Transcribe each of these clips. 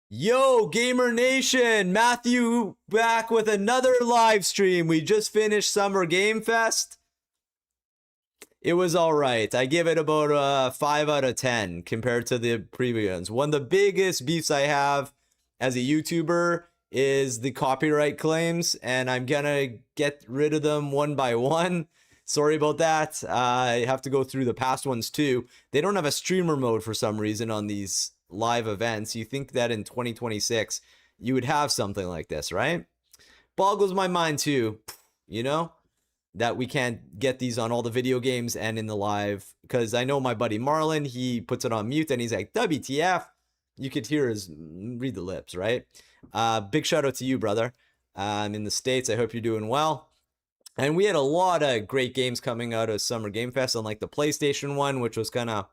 Yo, Gamer Nation! Matthew back with another live stream. We just finished Summer Game Fest. It was all right. I give it about a 5 out of 10 compared to the previous ones. One of the biggest beefs I have as a YouTuber is the copyright claims, and I'm gonna get rid of them one by one. Sorry about that. I have to go through the past ones too. They don't have a streamer mode for some reason on these live events. You think that in 2026 you would have something like this, right? Boggles my mind too, you know? That we can't get these on all the video games and in the live, because I know my buddy Marlon, he puts it on mute and he's like, WTF. You could hear his read the lips, right? Big shout out to you, brother. I'm in the States. I hope you're doing well. And we had a lot of great games coming out of Summer Game Fest, unlike the PlayStation one, which was kind of,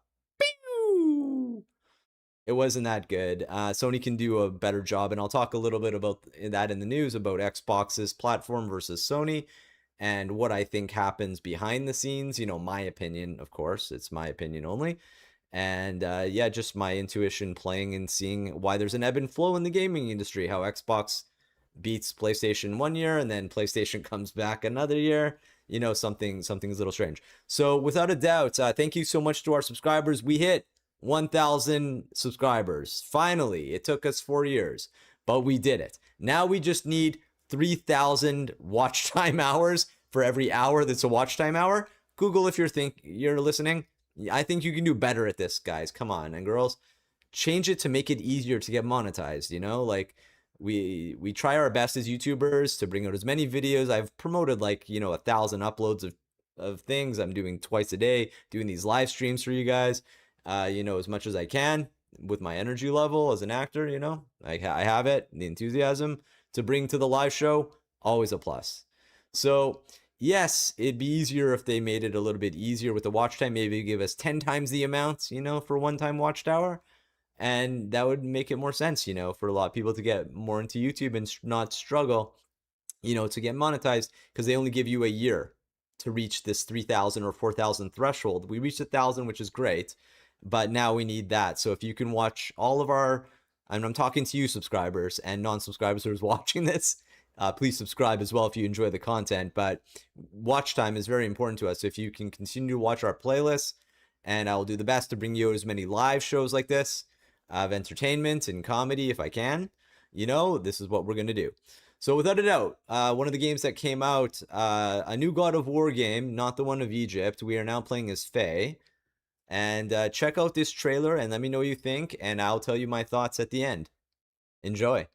it wasn't that good. Sony can do a better job, and I'll talk a little bit about that in the news about Xbox's platform versus Sony and what I think happens behind the scenes. You know, my opinion, of course, it's my opinion only. And yeah, just my intuition playing and seeing why there's an ebb and flow in the gaming industry, how Xbox beats PlayStation one year and then PlayStation comes back another year. You know, something's a little strange. So without a doubt, thank you so much to our subscribers. We hit 1,000 subscribers. Finally, it took us 4 years, but we did it. Now we just need 3,000 watch time hours for every hour that's a watch time hour. Google if you're listening. I think you can do better at this, guys. Come on, and girls, change it to make it easier to get monetized. You know, like we try our best as YouTubers to bring out as many videos. I've promoted like 1,000 uploads of things. I'm doing twice a day, doing these live streams for you guys. As much as I can with my energy level as an actor. I have it, the enthusiasm to bring to the live show, always a plus. So yes, it'd be easier if they made it a little bit easier with the watch time. Maybe give us 10 times the amount, for one time watched hour. And that would make it more sense, for a lot of people to get more into YouTube and not struggle, to get monetized, because they only give you a year to reach this 3,000 or 4,000 threshold. We reached 1,000, which is great, but now we need that. So if you can watch all of our, and I'm talking to you subscribers and non-subscribers who's watching this, please subscribe as well if you enjoy the content. But watch time is very important to us. So if you can continue to watch our playlists, and I'll do the best to bring you as many live shows like this of entertainment and comedy if I can, this is what we're going to do. So without a doubt, one of the games that came out, a new God of War game, not the one of Egypt. We are now playing as Faye. And check out this trailer and let me know what you think, and I'll tell you my thoughts at the end. Enjoy.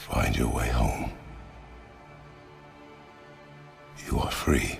Find your way home. You are free.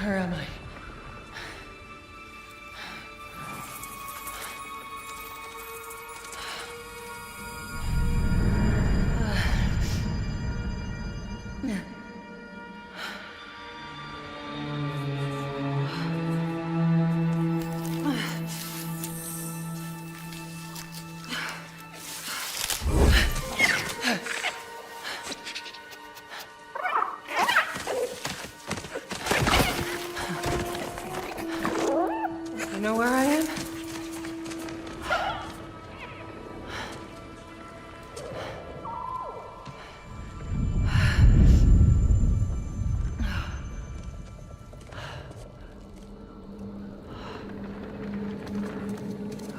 Where am I? You know where I am?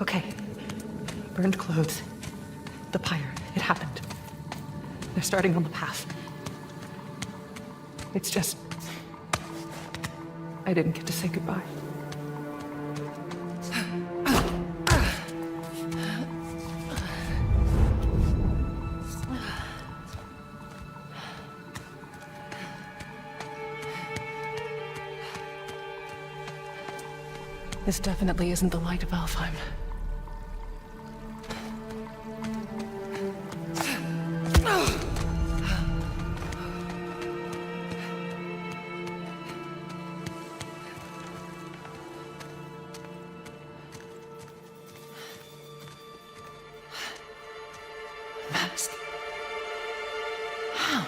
Okay. Burned clothes. The pyre. It happened. They're starting on the path. It's just... I didn't get to say goodbye. This definitely isn't the light of Alfheim. Mask. How?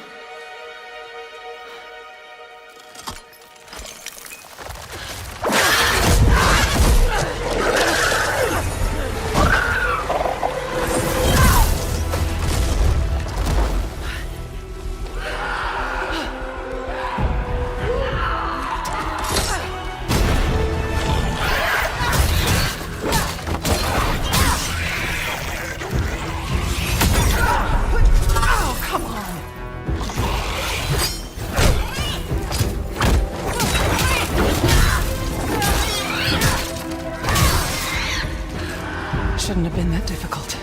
Shouldn't have been that difficult.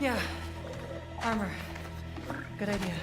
Yeah, armor. Good idea.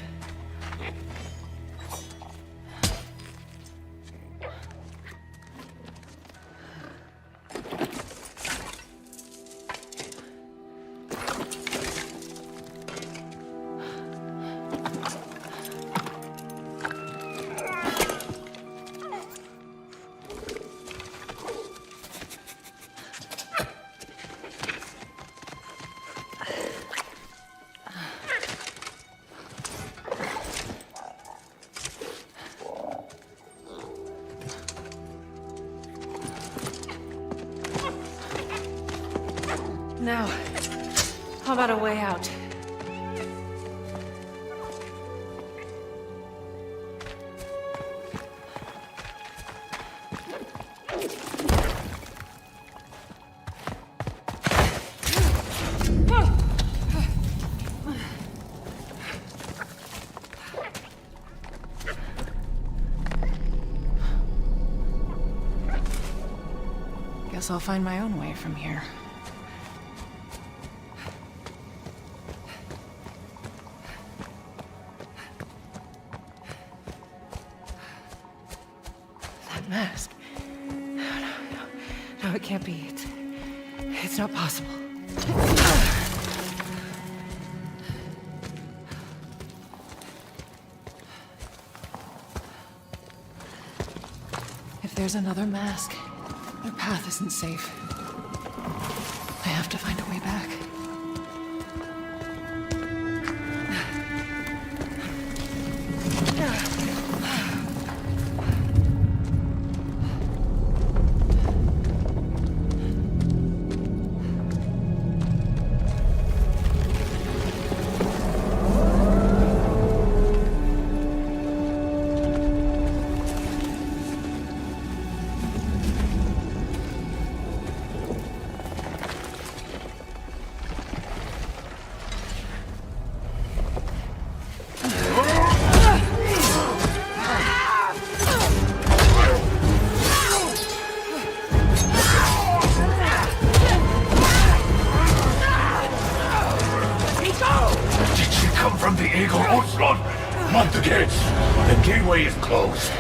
now? How about a way out? Guess I'll find my own way from here. That mask. No, it can't be. It's not possible. If there's another mask, their path isn't safe. I have to find a way back. Mount the gates! The gateway is closed.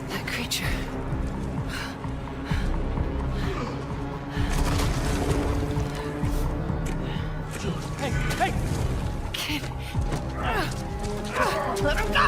That creature. Hey! Kid! Let him go!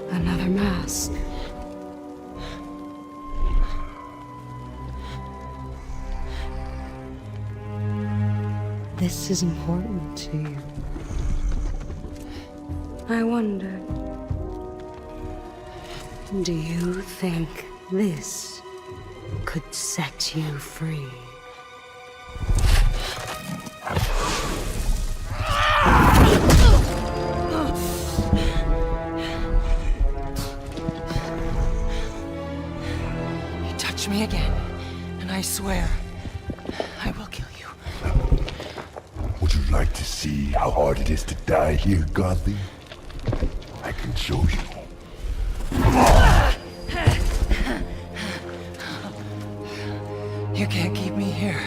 Another mask. This is important to you. I wonder, do you think this could set you free? You touch me again, and I swear, I will kill you. Would you like to see how hard it is to die here, Godly? I can show you. You can't keep me here.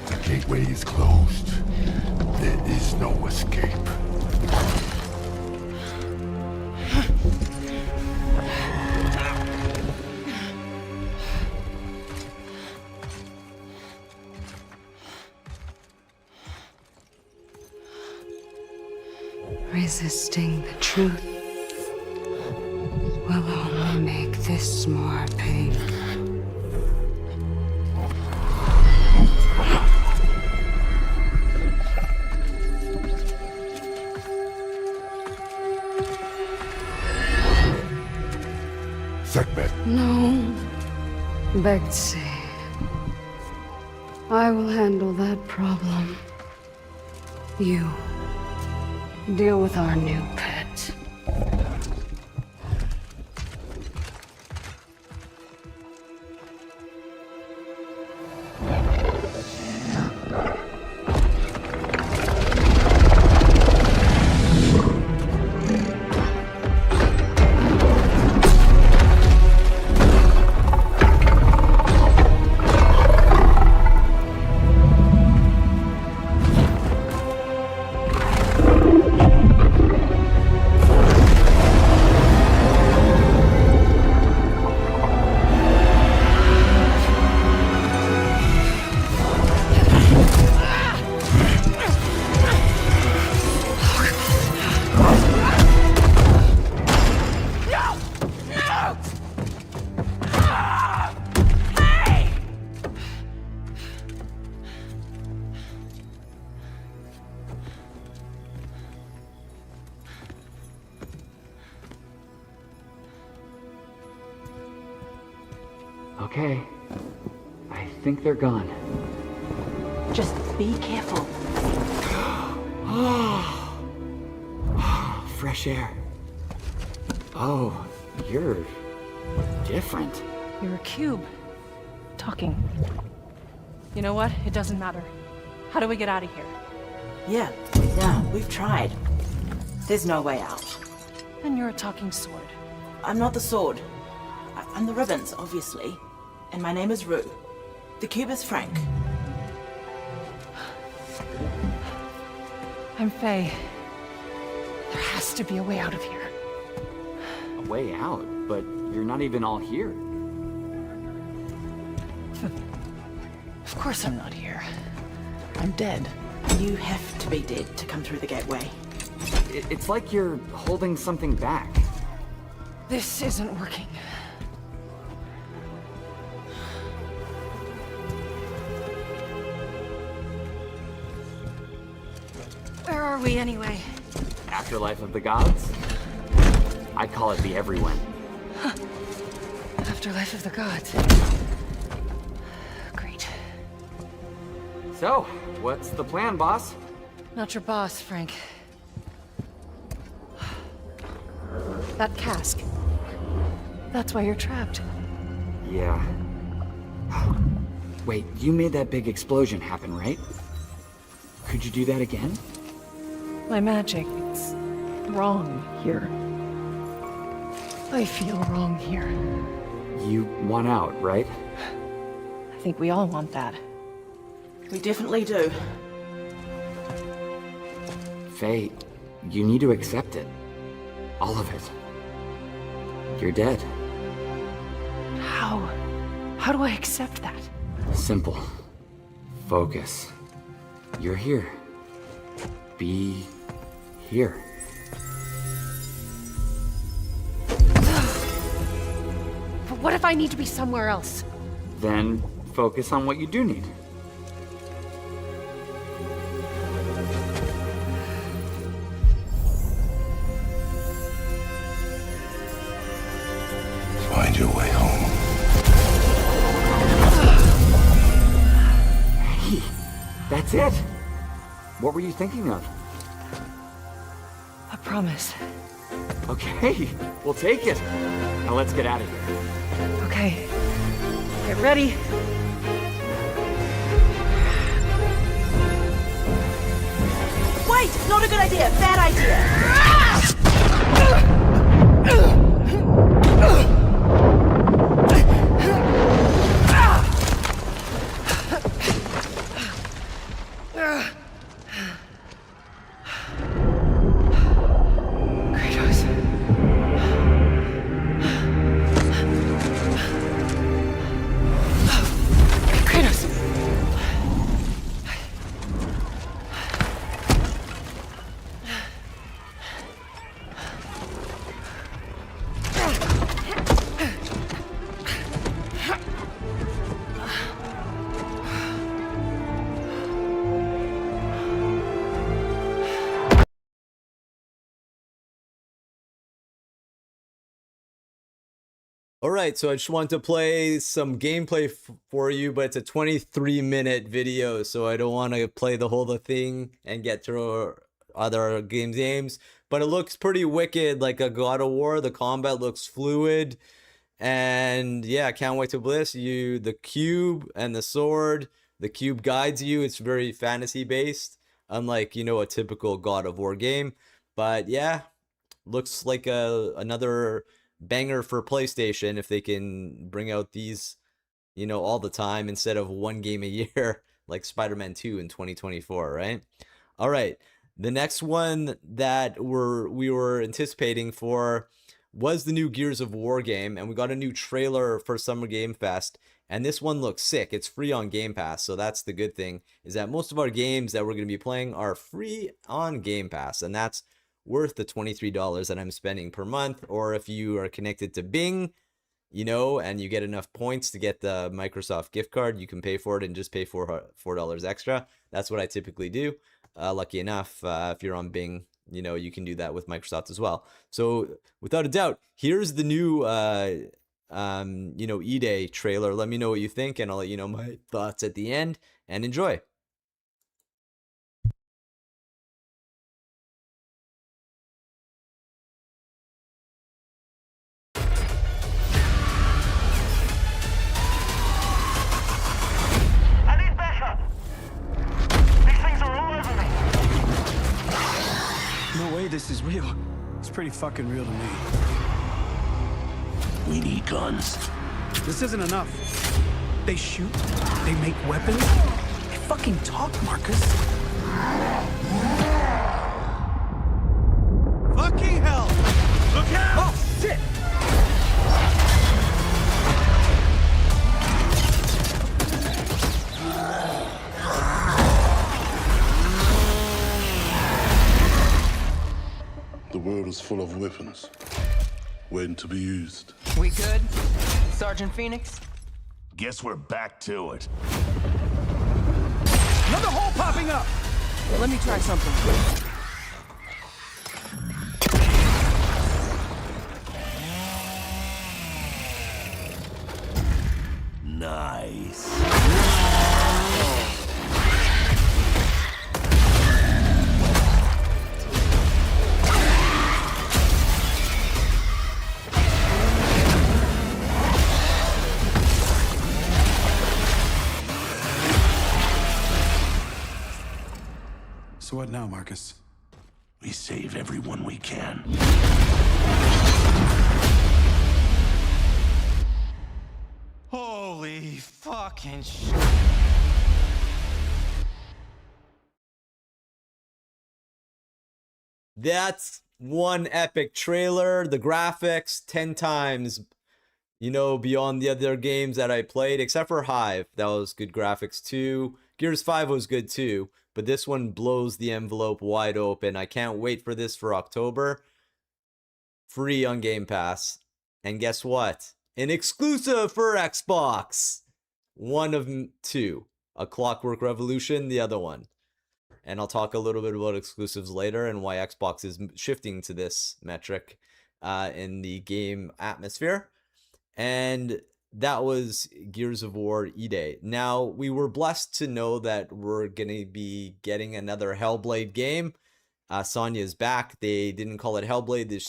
The gateway is closed. There is no escape. Resisting the truth will only make this more painful. Sekhmet, No, Betsy. I will handle that problem. You deal with our new pet. Okay. I think they're gone. Just be careful. Fresh air. Oh, you're different. You're a cube. Talking. You know what? It doesn't matter. How do we get out of here? Yeah, we've tried. There's no way out. And you're a talking sword. I'm not the sword. I'm the ribbons, obviously. And my name is Rue. The cube is Frank. I'm Faye. There has to be a way out of here. A way out? But you're not even all here. Of course I'm not here. I'm dead. You have to be dead to come through the gateway. It's like you're holding something back. This isn't working. Where are we anyway? Afterlife of the gods? I call it the everyone. Afterlife of the gods. Great. So, what's the plan, boss? Not your boss, Frank. That cask. That's why you're trapped. Yeah. Wait, you made that big explosion happen, right? Could you do that again? My magic, it's wrong here. I feel wrong here. You want out, right? I think we all want that. We definitely do. Faye, you need to accept it. All of it. You're dead. How? How do I accept that? Simple. Focus. You're here. Be here. But what if I need to be somewhere else? Then focus on what you do need. Find your way home. Hey, that's it. What were you thinking of? A promise. Okay, we'll take it. Now let's get out of here. Okay. Get ready. Wait! Not a good idea! Bad idea! Kratos. Kratos. All right, so I just want to play some gameplay for you, but it's a 23-minute video, so I don't want to play the whole thing and get through other games. But it looks pretty wicked, like a God of War. The combat looks fluid, and yeah, I can't wait to play this. The cube and the sword. The cube guides you. It's very fantasy based, unlike a typical God of War game. But yeah, looks like another banger for PlayStation if they can bring out these, all the time instead of one game a year like Spider-Man 2 in 2024, right? All right. The next one that we were anticipating for was the new Gears of War game, and we got a new trailer for Summer Game Fest, and this one looks sick. It's free on Game Pass, so that's the good thing, is that most of our games that we're going to be playing are free on Game Pass, and that's worth the $23 that I'm spending per month. Or if you are connected to Bing, and you get enough points to get the Microsoft gift card, you can pay for it and just pay $4 extra. That's what I typically do. Lucky enough, if you're on Bing, you can do that with Microsoft as well. So without a doubt, here's the new E-Day trailer. Let me know what you think, and I'll let you know my thoughts at the end, and enjoy. No way this is real. It's pretty fucking real to me. We need guns. This isn't enough. They shoot, they make weapons, they fucking talk, Marcus. Fucking hell! Look out! Oh, shit! The world is full of weapons, waiting to be used. We good, Sergeant Phoenix? Guess we're back to it. Another hole popping up! Well, let me try something. Nice. So what now, Marcus? We save everyone we can. Holy fucking shit. That's one epic trailer. The graphics 10 times, beyond the other games that I played, except for Hive. That was good graphics too. Gears 5 was good too, but this one blows the envelope wide open. I can't wait for this for October. Free on Game Pass. And guess what? An exclusive for Xbox. One of two. A Clockwork Revolution, the other one. And I'll talk a little bit about exclusives later and why Xbox is shifting to this metric in the game atmosphere. And that was Gears of War E-Day. Now, we were blessed to know that we're going to be getting another Hellblade game. Sonya's back. They didn't call it Hellblade. They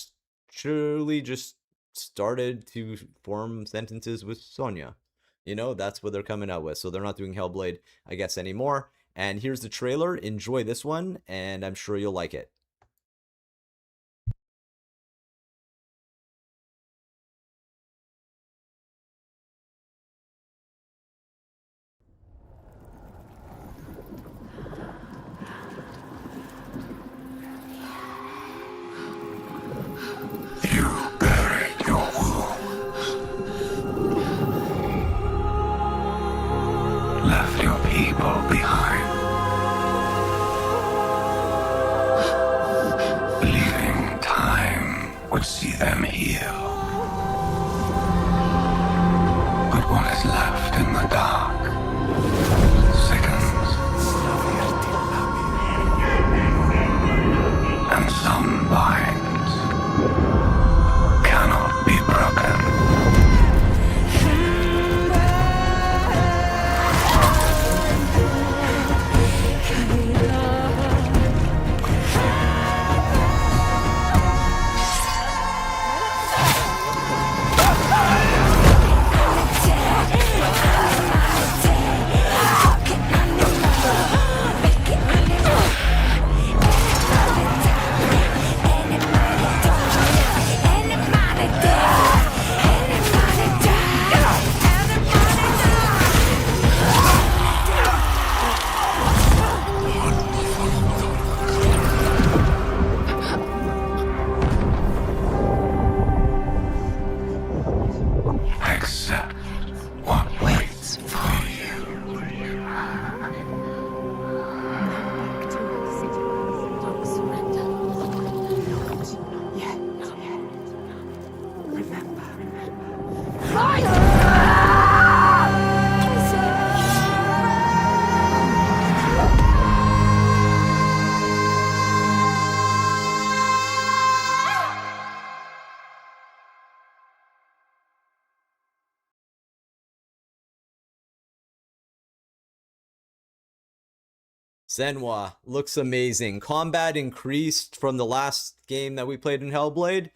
surely just started to form sentences with Sonya. That's what they're coming out with. So they're not doing Hellblade, I guess, anymore. And here's the trailer. Enjoy this one, and I'm sure you'll like it. You buried your wounds. Left your people behind. Believing time would see them heal. But what is left in the dark sickens. And some binds cannot be broken. Accept what waits for you. Senwa looks amazing. Combat increased from the last game that we played in Hellblade.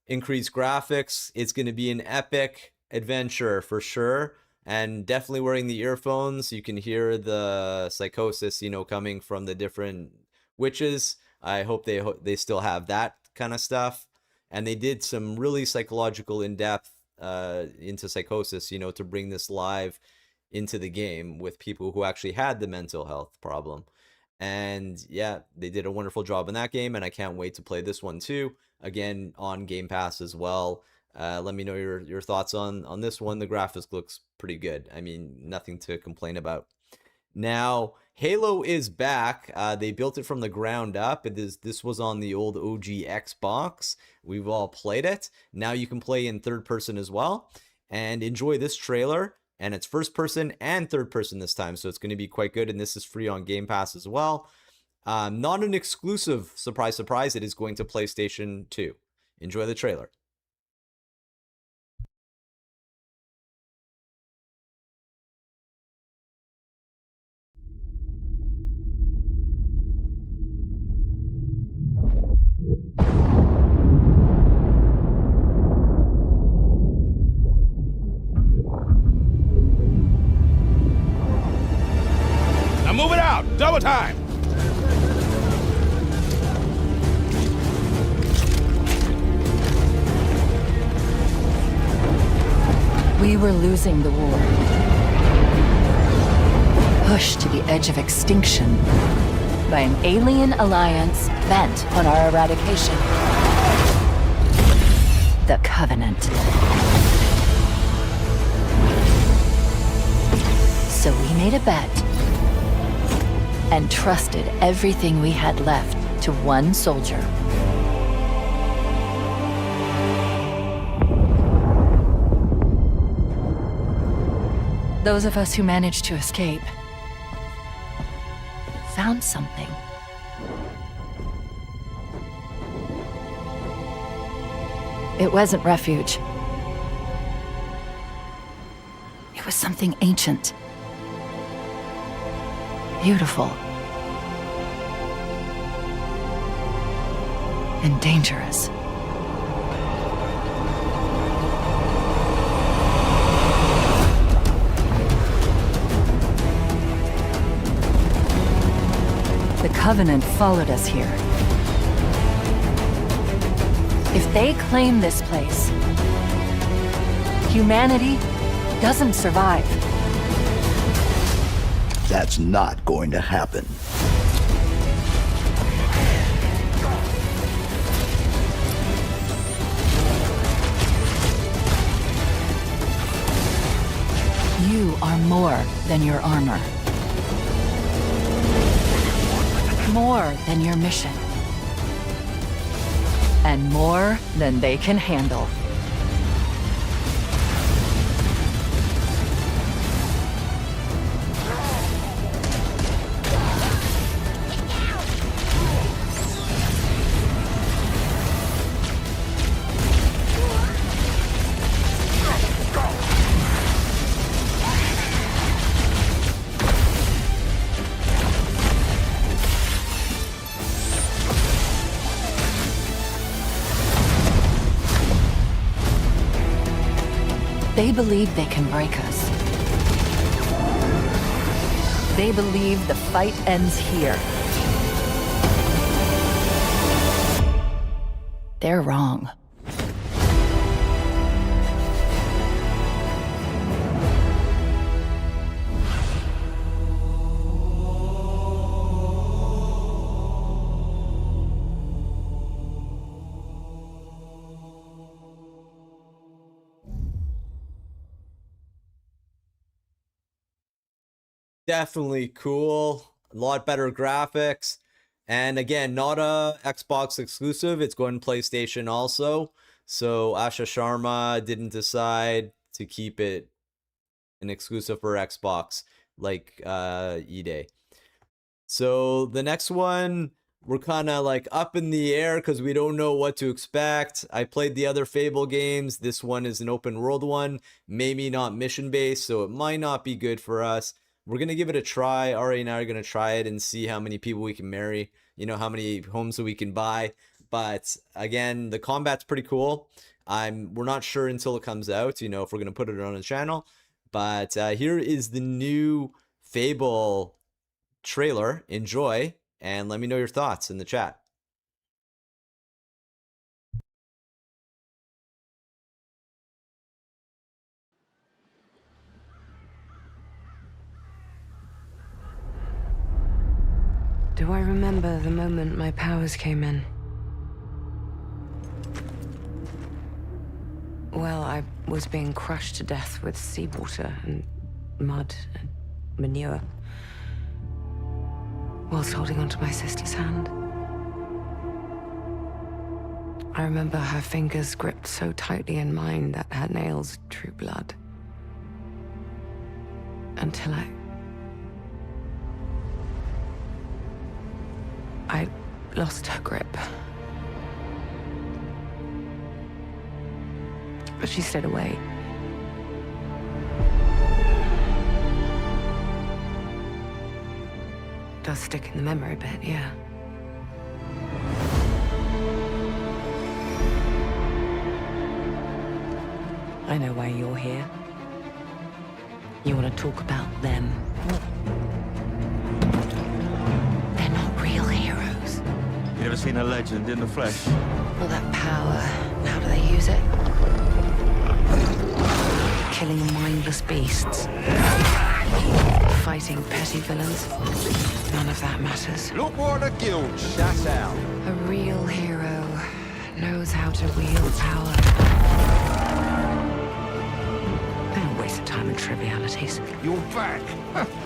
Increased graphics. It's going to be an epic adventure for sure. And definitely wearing the earphones, you can hear the psychosis, you know, coming from the different witches. I hope they still have that kind of stuff. And they did some really psychological in-depth into psychosis, you know, to bring this live into the game with people who actually had the mental health problem. And yeah, they did a wonderful job in that game, and I can't wait to play this one too, again on Game Pass as well. Let me know your thoughts on this one. The graphics looks pretty good. I mean, nothing to complain about. Now, Halo is back. They built it from the ground up. This was on the old OG Xbox. We've all played it. Now you can play in third person as well. And enjoy this trailer. And it's first person and third person this time, so it's going to be quite good. And this is free on Game Pass as well. Not an exclusive, surprise, surprise. It is going to PlayStation 2. Enjoy the trailer. Now move it out! Double time! We were losing the war. Pushed to the edge of extinction by an alien alliance bent on our eradication. The Covenant. So we made a bet and trusted everything we had left to one soldier. Those of us who managed to escape found something. It wasn't refuge. It was something ancient. Beautiful. And dangerous. Covenant followed us here. If they claim this place, humanity doesn't survive. That's not going to happen. You are more than your armor. More than your mission. And more than they can handle. They believe they can break us. They believe the fight ends here. They're wrong. Definitely cool. A lot better graphics. And again, not a Xbox exclusive. It's going to PlayStation also. So Asha Sharma didn't decide to keep it an exclusive for Xbox like E-Day. So the next one, we're kind of like up in the air because we don't know what to expect. I played the other Fable games. This one is an open world one, maybe not mission based, so it might not be good for us. We're going to give it a try. Ari and I are going to try it and see how many people we can marry, you know, how many homes that we can buy. But again, the combat's pretty cool. We're not sure until it comes out, you know, if we're going to put it on the channel. But here is the new Fable trailer. Enjoy, and let me know your thoughts in the chat. Do I remember the moment my powers came in? Well, I was being crushed to death with seawater and mud and manure, whilst holding onto my sister's hand. I remember her fingers gripped so tightly in mine that her nails drew blood. Until I lost her grip. But she stayed away. Does stick in the memory a bit, yeah. I know why you're here. You want to talk about them. They're not real heroes. You ever seen a legend in the flesh? All that power, how do they use it? Killing mindless beasts. Fighting petty villains. None of that matters. Look what a guild shut out. A real hero knows how to wield power. They don't waste their time in trivialities. You're back,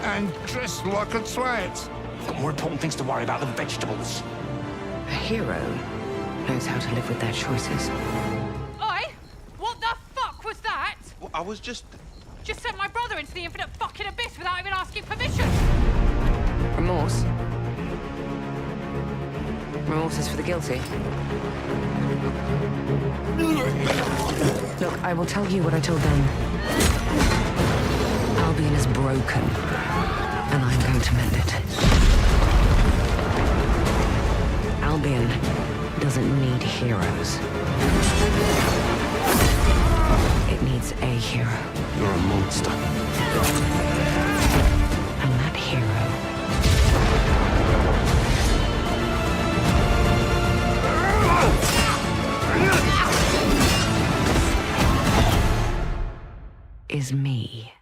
and dressed like a twat. Got more important things to worry about than vegetables. A hero knows how to live with their choices. Oi! What the fuck was that? Well, I was just sent my brother into the infinite fucking abyss without even asking permission. Remorse? Remorse is for the guilty. Look, I will tell you what I told them. Albion is broken, and I'm going to mend it. Albion doesn't need heroes. It needs a hero. You're a monster. And that hero is me.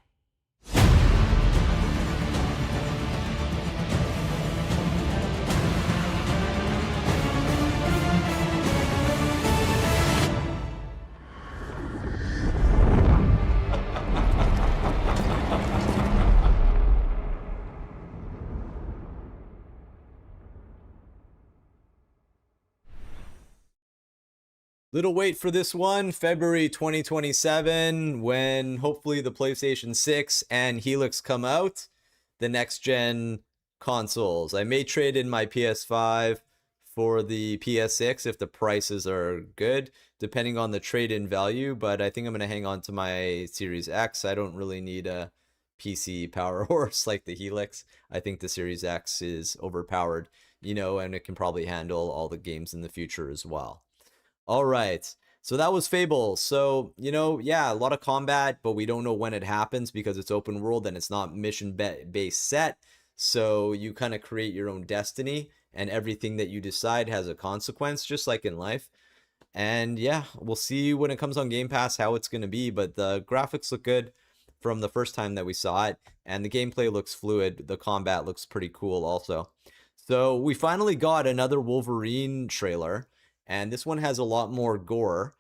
Little wait for this one, February 2027, when hopefully the PlayStation 6 and Helix come out, the next gen consoles. I may trade in my PS5 for the PS6 if the prices are good, depending on the trade-in value, but I think I'm going to hang on to my Series X. I don't really need a PC power horse like the Helix. I think the Series X is overpowered, you know, and it can probably handle all the games in the future as well. All right, so that was Fable. So, you know, yeah, a lot of combat, but we don't know when it happens because it's open world and it's not mission-based set. So you kind of create your own destiny, and everything that you decide has a consequence, just like in life. And yeah, we'll see when it comes on Game Pass how it's going to be, but the graphics look good from the first time that we saw it, and the gameplay looks fluid. The combat looks pretty cool also. So we finally got another Wolverine trailer, and this one has a lot more gore.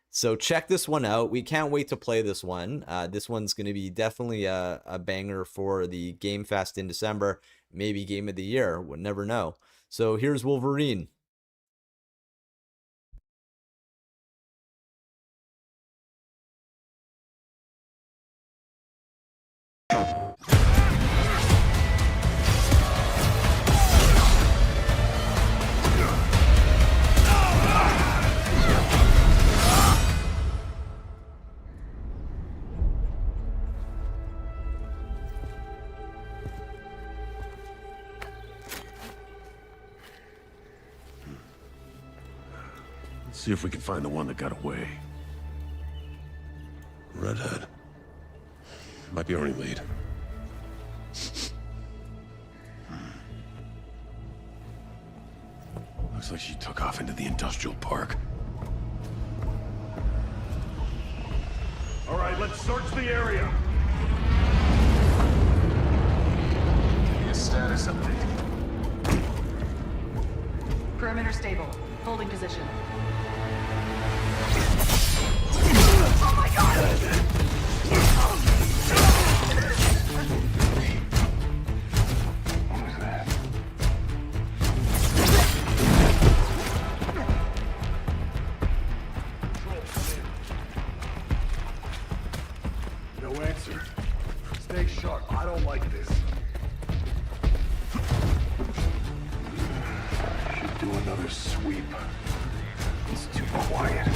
So check this one out. We can't wait to play this one. This one's going to be definitely a banger for the Game Fest in December. Maybe Game of the Year. We'll never know. So here's Wolverine. See if we can find the one that got away. Redhead. Might be our only lead. Looks like she took off into the industrial park. All right, let's search the area. Give me a status update. Perimeter stable. Holding position. Oh my god! No answer. Stay sharp. I don't like this. Should do another sweep. It's too quiet.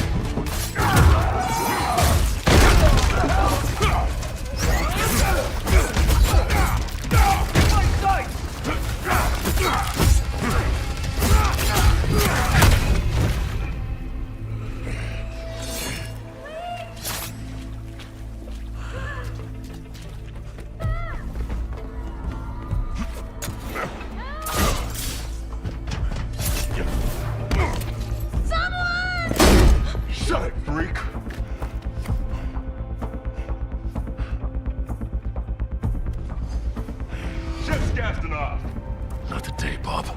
Shut it, freak! Ship's gassing off! Not today, Bob. The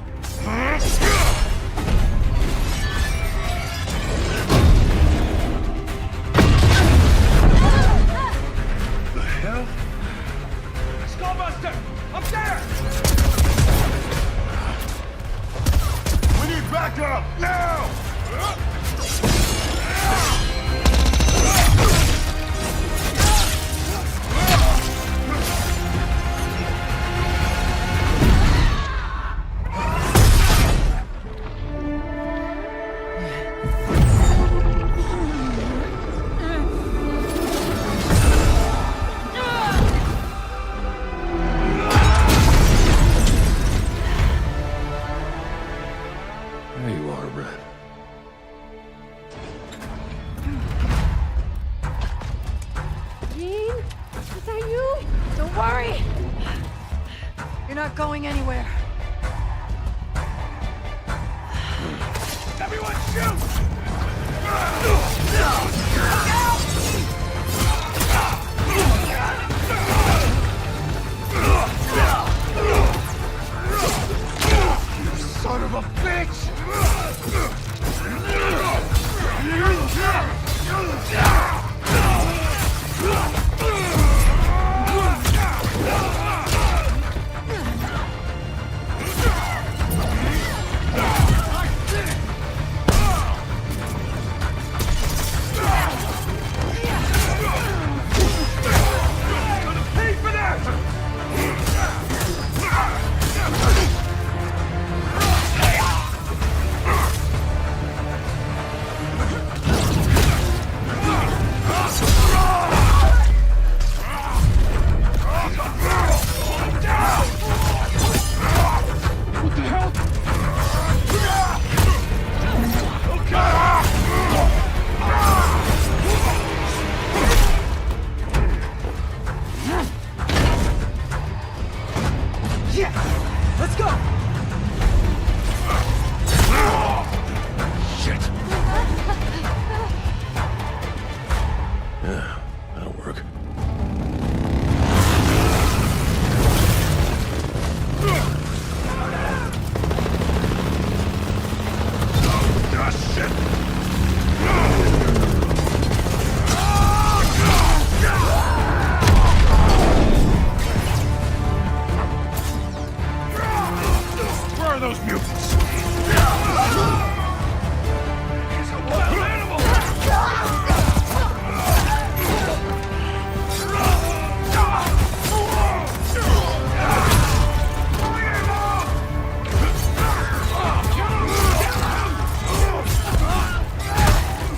hell? Skullbuster! Up there! We need backup! Now! There you are, Red. Jean? Is that you? Don't worry. You're not going anywhere. Everyone shoot! Let's go! Shit. Yeah, that'll work. Ah, shit! Where are those mutants? He's a wild animal!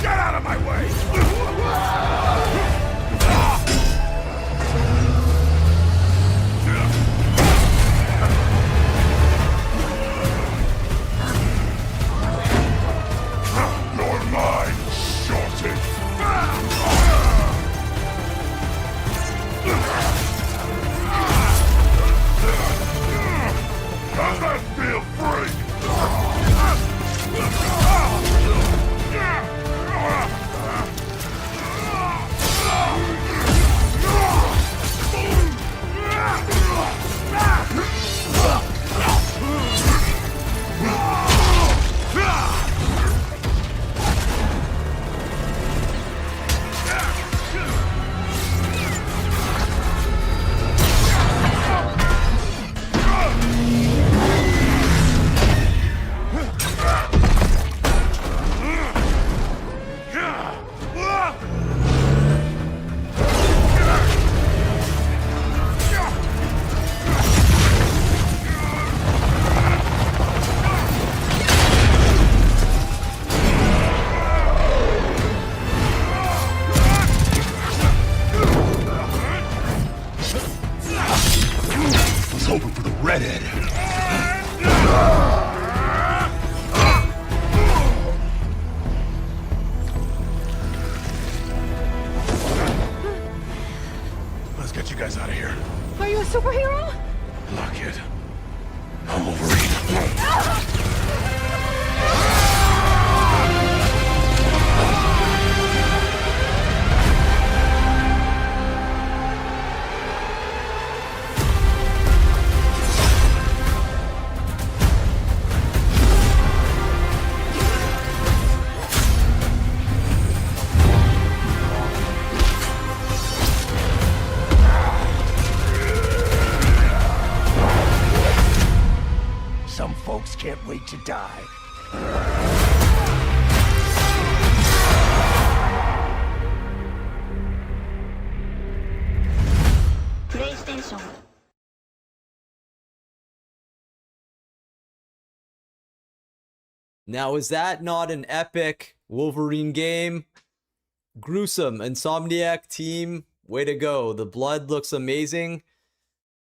Get out of my way! You're mine, Shorty! How's that feel, freak? Was hoping for the redhead. Let's get you guys out of here. Are you a superhero? Look it. I'm Wolverine. Some folks can't wait to die. PlayStation. Now, is that not an epic Wolverine game? Gruesome. Insomniac team, way to go. The blood looks amazing.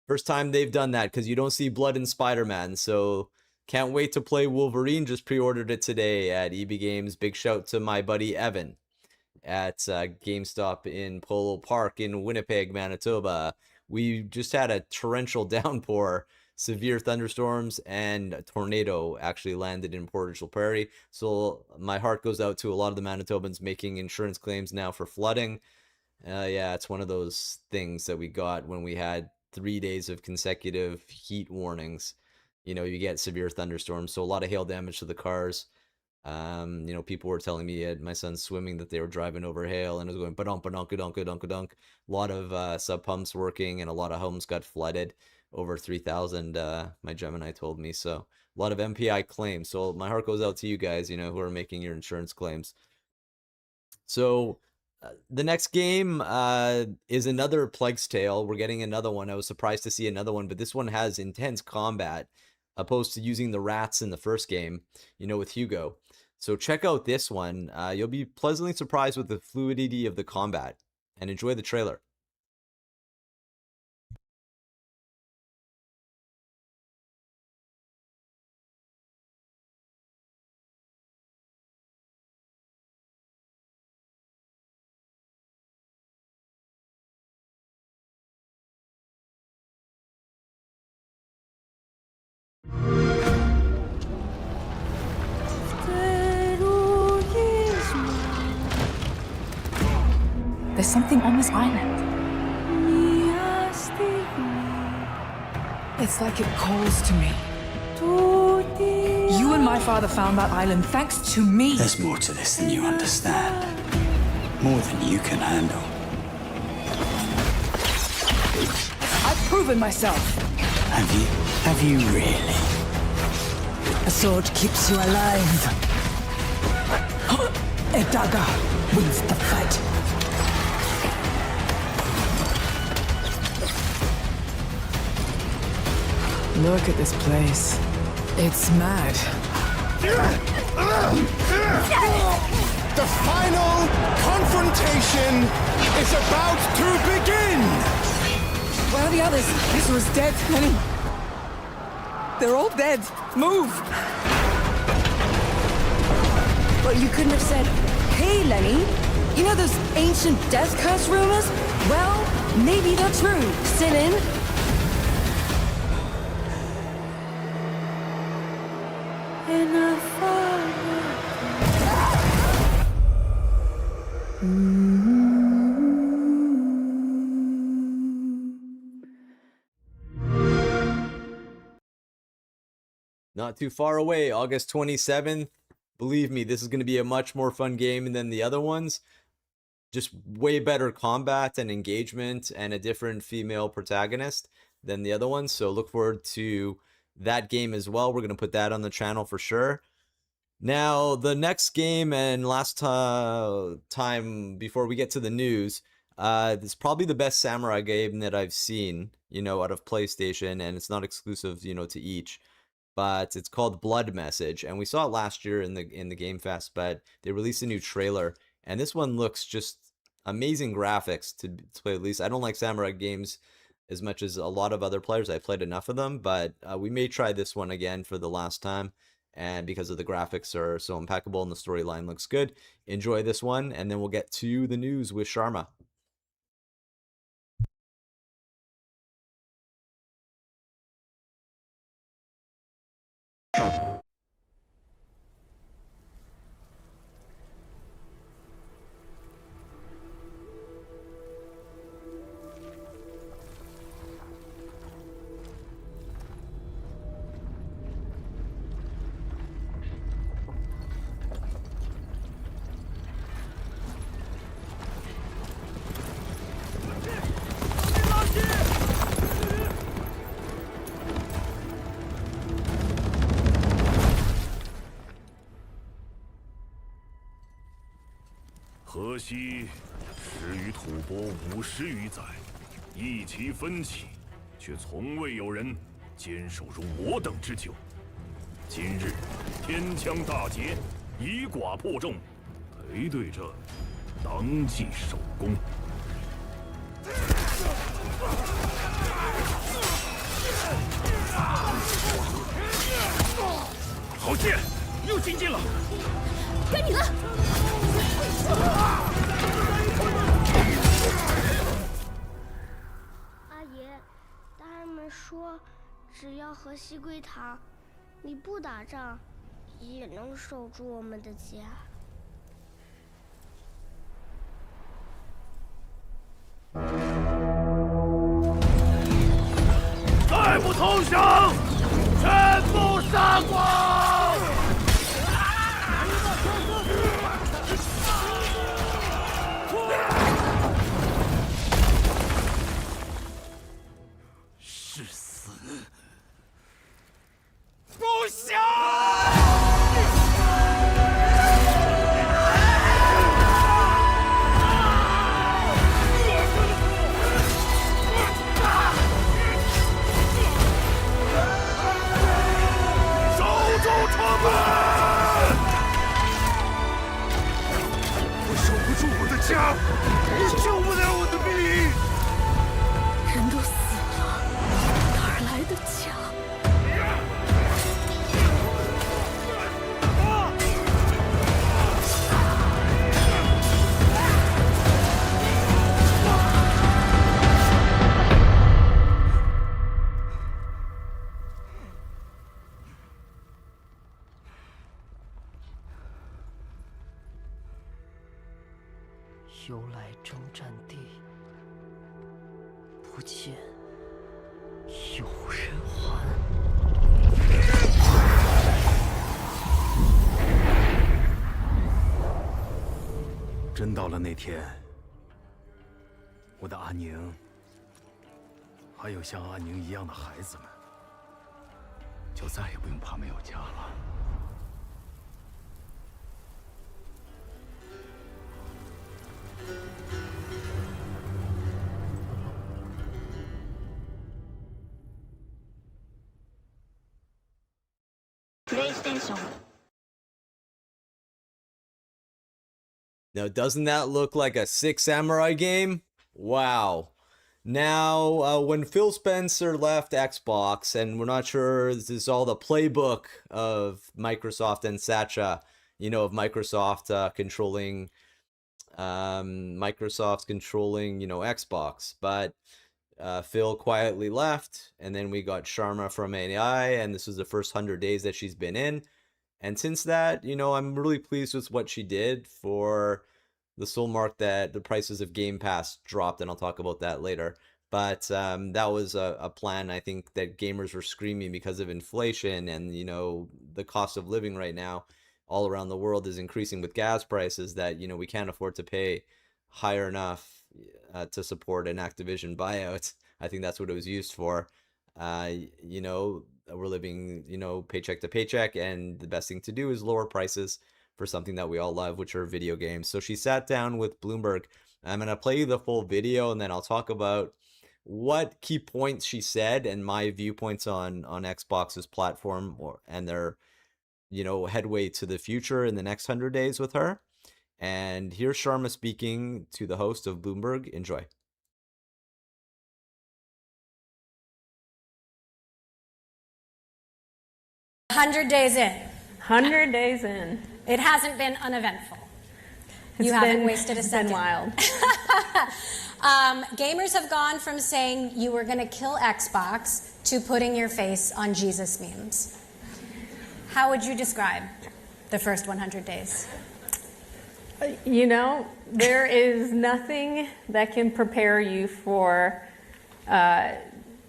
First time they've done that, because you don't see blood in Spider-Man. So can't wait to play Wolverine. Just pre-ordered it today at EB Games. Big shout to my buddy Evan at GameStop in Polo Park in Winnipeg, Manitoba. We just had a torrential downpour, severe thunderstorms, and a tornado actually landed in Portage Prairie. So my heart goes out to a lot of the Manitobans making insurance claims now for flooding. Yeah, it's one of those things that we got when we had 3 days of consecutive heat warnings. You know, you get severe thunderstorms, so a lot of hail damage to the cars. You know, people were telling me at my son's swimming that they were driving over hail and it was going ba-dunk, ba-dunk, ba-dunk, ba-dunk, ba-dunk. A lot of sub pumps working and a lot of homes got flooded. Over 3,000, my Gemini told me. So a lot of MPI claims. So my heart goes out to you guys, you know, who are making your insurance claims. So the next game is another Plague's Tale. We're getting another one. I was surprised to see another one, but this one has intense combat opposed to using the rats in the first game, you know, with Hugo. So check out this one. You'll be pleasantly surprised with the fluidity of the combat, and enjoy the trailer. There's something on this island. It's like it calls to me. You and my father found that island thanks to me. There's more to this than you understand. More than you can handle. I've proven myself. Have you? Have you really? A sword keeps you alive. A dagger wins the fight. Look at this place. It's mad. The final confrontation is about to begin! Where are the others? This was dead, Lenny. They're all dead. Move! But you couldn't have said, "Hey, Lenny, you know those ancient death curse rumors? Well, maybe they're true. Sit in." Not too far away, August 27th. Believe me, this is going to be a much more fun game than the other ones. Just way better combat and engagement and a different female protagonist than the other ones. So look forward to that game as well. We're going to put that on the channel for sure. Now, the next game and last time before we get to the news, this is probably the best samurai game that I've seen, you know, out of PlayStation, and it's not exclusive, you know, to each. But it's called Blood Message, and we saw it last year in the Game Fest, but they released a new trailer, and this one looks just amazing graphics to play at least. I don't like samurai games as much as a lot of other players. I've played enough of them, but we may try this one again for the last time, and because of the graphics are so impeccable and the storyline looks good. Enjoy this one, and then we'll get to the news with Sharma.河西始于吐蕃50余载，意气奋起，却从未有人坚守如我等之久。今日天枪大捷，以寡破众，陪对着当即首功。好剑，又精进了。该你了。阿爷，大人们说，只要河西归唐，你不打仗，也能守住我们的家。再不投降，全部杀光！是死！不降！守住城门！我守不住我的家，我救不了我的兵。人都死了，哪儿来的家？由来征战地，不见有人还。真到了那天，我的阿宁，还有像阿宁一样的孩子们，就再也不用怕没有家了。Now, doesn't that look like a Six Samurai game? Wow. Now, when Phil Spencer left Xbox, and we're not sure this is all the playbook of Microsoft and Satya, you know, of Microsoft controlling, Microsoft's controlling, you know, Xbox. But Phil quietly left, and then we got Sharma from AI, and this was the first 100 days that she's been in. And since that, you know, I'm really pleased with what she did for the sole mark that the prices of Game Pass dropped, and I'll talk about that later. But that was a plan, I think, that gamers were screaming because of inflation and, you know, the cost of living right now all around the world is increasing with gas prices that, you know, we can't afford to pay higher enough to support an Activision buyout. I think that's what it was used for. You know, we're living, you know, paycheck to paycheck, and the best thing to do is lower prices for something that we all love, which are video games. So she sat down with Bloomberg. I'm going to play you the full video, and then I'll talk about what key points she said and my viewpoints on Xbox's platform and their, you know, headway to the future in the next 100 days with her. And here's Sharma speaking to the host of Bloomberg. Enjoy. 100 days in. 100 days in. It hasn't been uneventful. You haven't wasted a second. It's been wild. Gamers have gone from saying you were going to kill Xbox to putting your face on Jesus memes. How would you describe the first 100 days? You know, there is nothing that can prepare you for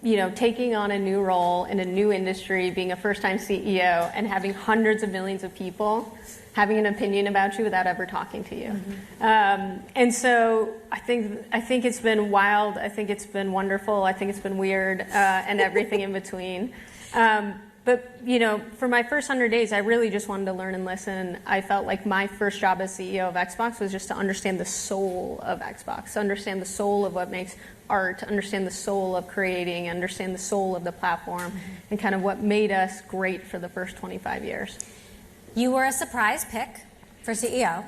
you know, taking on a new role in a new industry, being a first-time CEO, and having hundreds of millions of people having an opinion about you without ever talking to you. And so I think it's been wild. I think it's been wonderful. I think it's been weird, and everything in between. But, you know, for my first 100 days, I really just wanted to learn and listen. I felt like my first job as CEO of Xbox was just to understand the soul of Xbox, to understand the soul of what makes art, to understand the soul of creating, understand the soul of the platform, and kind of what made us great for the first 25 years. You were a surprise pick for CEO.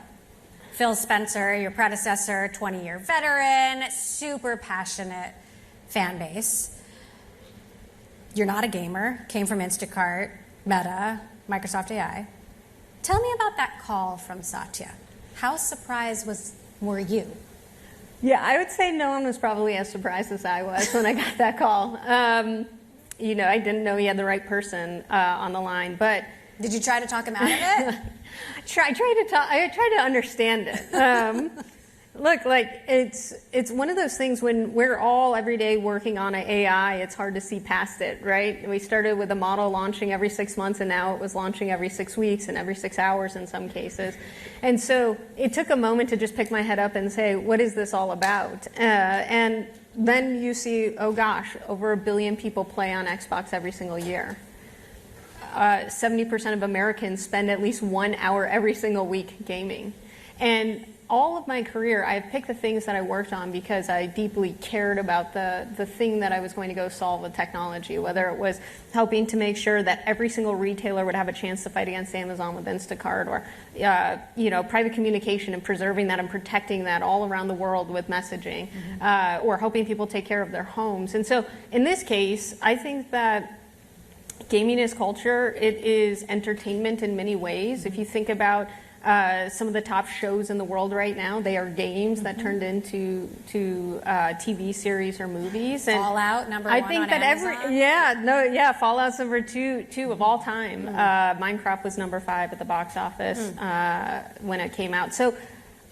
Phil Spencer, your predecessor, 20-year veteran, super passionate fan base. You're not a gamer, came from Instacart, Meta, Microsoft AI. Tell me about that call from Satya. How surprised were you? Yeah, I would say no one was probably as surprised as I was when I got that call. You know, I didn't know he had the right person on the line, but... Did you try to talk him out of it? I tried to understand it. Look, like, it's one of those things when we're all every day working on an AI, it's hard to see past it, right? We started with a model launching every 6 months, and now it was launching every 6 weeks and every 6 hours in some cases. And so it took a moment to just pick my head up and say, what is this all about? And then you see, oh gosh, over 1 billion people play on Xbox every single year. 70% of Americans spend at least 1 hour every single week gaming. And all of my career, I've picked the things that I worked on because I deeply cared about the thing that I was going to go solve with technology, whether it was helping to make sure that every single retailer would have a chance to fight against Amazon with Instacart, or you know, private communication and preserving that and protecting that all around the world with messaging, or helping people take care of their homes. And so in this case, I think that gaming is culture. It is entertainment in many ways. If you think about some of the top shows in the world right now, they are games that turned into TV series or movies. And Fallout number 1 I think on that Amazon. Fallout's number two of all time. Minecraft was number 5 at the box office when it came out. So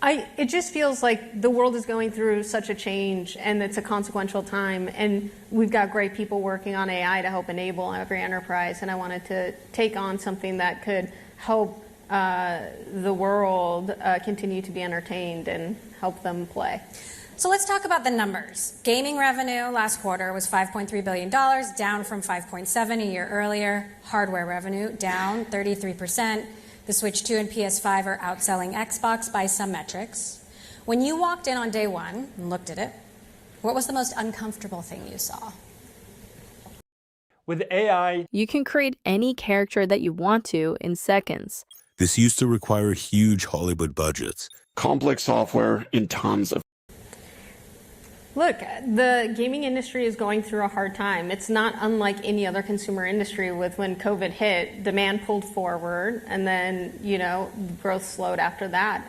It just feels like the world is going through such a change, and it's a consequential time, and we've got great people working on AI to help enable every enterprise, and I wanted to take on something that could help the world continue to be entertained and help them play. So let's talk about the numbers. Gaming revenue last quarter was $5.3 billion, down from $5.7 a year earlier. Hardware revenue down 33%. The Switch 2 and PS5 are outselling Xbox by some metrics. When you walked in on day one and looked at it, what was the most uncomfortable thing you saw? With AI, you can create any character that you want to in seconds. This used to require huge Hollywood budgets, complex software, and tons of... Look, the gaming industry is going through a hard time. It's not unlike any other consumer industry with when COVID hit, demand pulled forward, and then, growth slowed after that.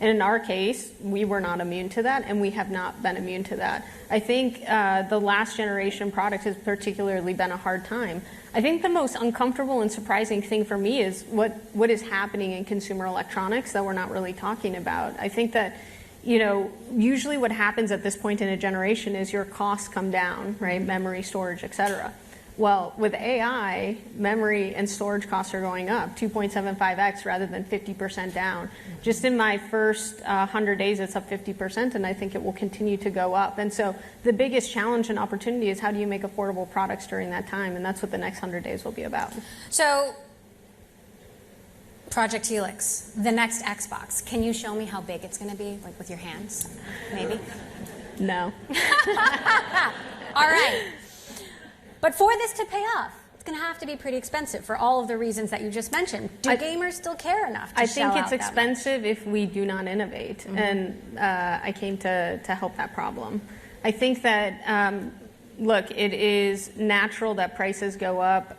And in our case, we were not immune to that, and we have not been immune to that. I think the last generation product has particularly been a hard time. I think the most uncomfortable and surprising thing for me is what is happening in consumer electronics that we're not really talking about. I think that usually what happens at this point in a generation is your costs come down, right? Memory, storage, etc. Well, with AI, memory and storage costs are going up 2.75x rather than 50% down. Just in my first 100 days, it's up 50%, and I think it will continue to go up. And so the biggest challenge and opportunity is how do you make affordable products during that time? And that's what the next 100 days will be about. So, Project Helix, the next Xbox. Can you show me how big it's going to be, like with your hands, maybe? No. All right. But for this to pay off, it's going to have to be pretty expensive for all of the reasons that you just mentioned. Do gamers still care enough to shell out that much? I think it's expensive if we do not innovate, and I came to help that problem. I think that, look, it is natural that prices go up.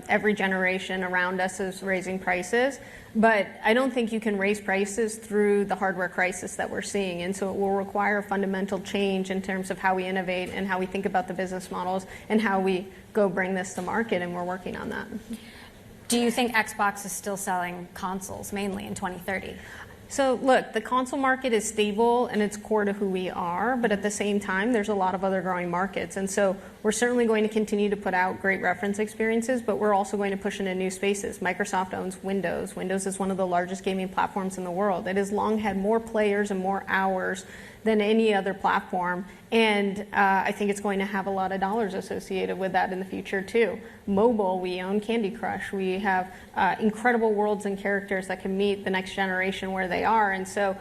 Every generation around us is raising prices, but I don't think you can raise prices through the hardware crisis that we're seeing, and so it will require fundamental change in terms of how we innovate and how we think about the business models and how we go bring this to market, and we're working on that. Do you think Xbox is still selling consoles mainly in 2030? So look, the console market is stable and it's core to who we are, but at the same time, there's a lot of other growing markets. And so we're certainly going to continue to put out great reference experiences, but we're also going to push into new spaces. Microsoft owns Windows. Windows is one of the largest gaming platforms in the world. It has long had more players and more hours than any other platform. And I think it's going to have a lot of dollars associated with that in the future too. Mobile, we own Candy Crush. We have incredible worlds and characters that can meet the next generation where they are. And so,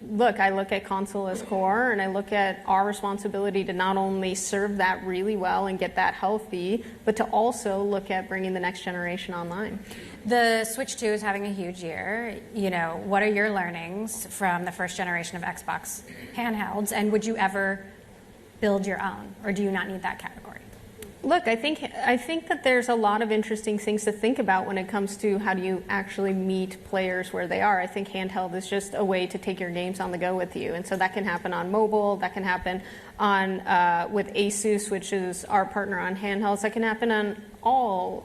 look, I look at console as core, and I look at our responsibility to not only serve that really well and get that healthy, but to also look at bringing the next generation online. The Switch 2 is having a huge year. What are your learnings from the first generation of Xbox handhelds, and would you ever build your own, or do you not need that category? Look, I think that there's a lot of interesting things to think about when it comes to how do you actually meet players where they are. I think handheld is just a way to take your games on the go with you, and so that can happen on mobile, that can happen on with Asus, which is our partner on handhelds, that can happen on all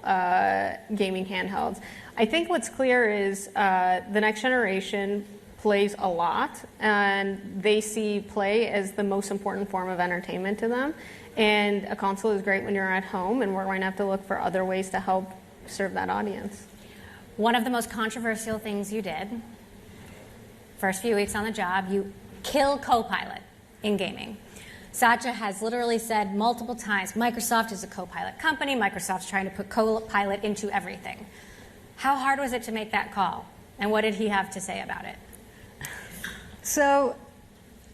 gaming handhelds. I think what's clear is the next generation plays a lot, and they see play as the most important form of entertainment to them. And a console is great when you're at home, and we're going to have to look for other ways to help serve that audience. One of the most controversial things you did, first few weeks on the job, you kill Copilot in gaming. Satya has literally said multiple times, Microsoft is a Copilot company, Microsoft's trying to put Copilot into everything. How hard was it to make that call? And what did he have to say about it? So,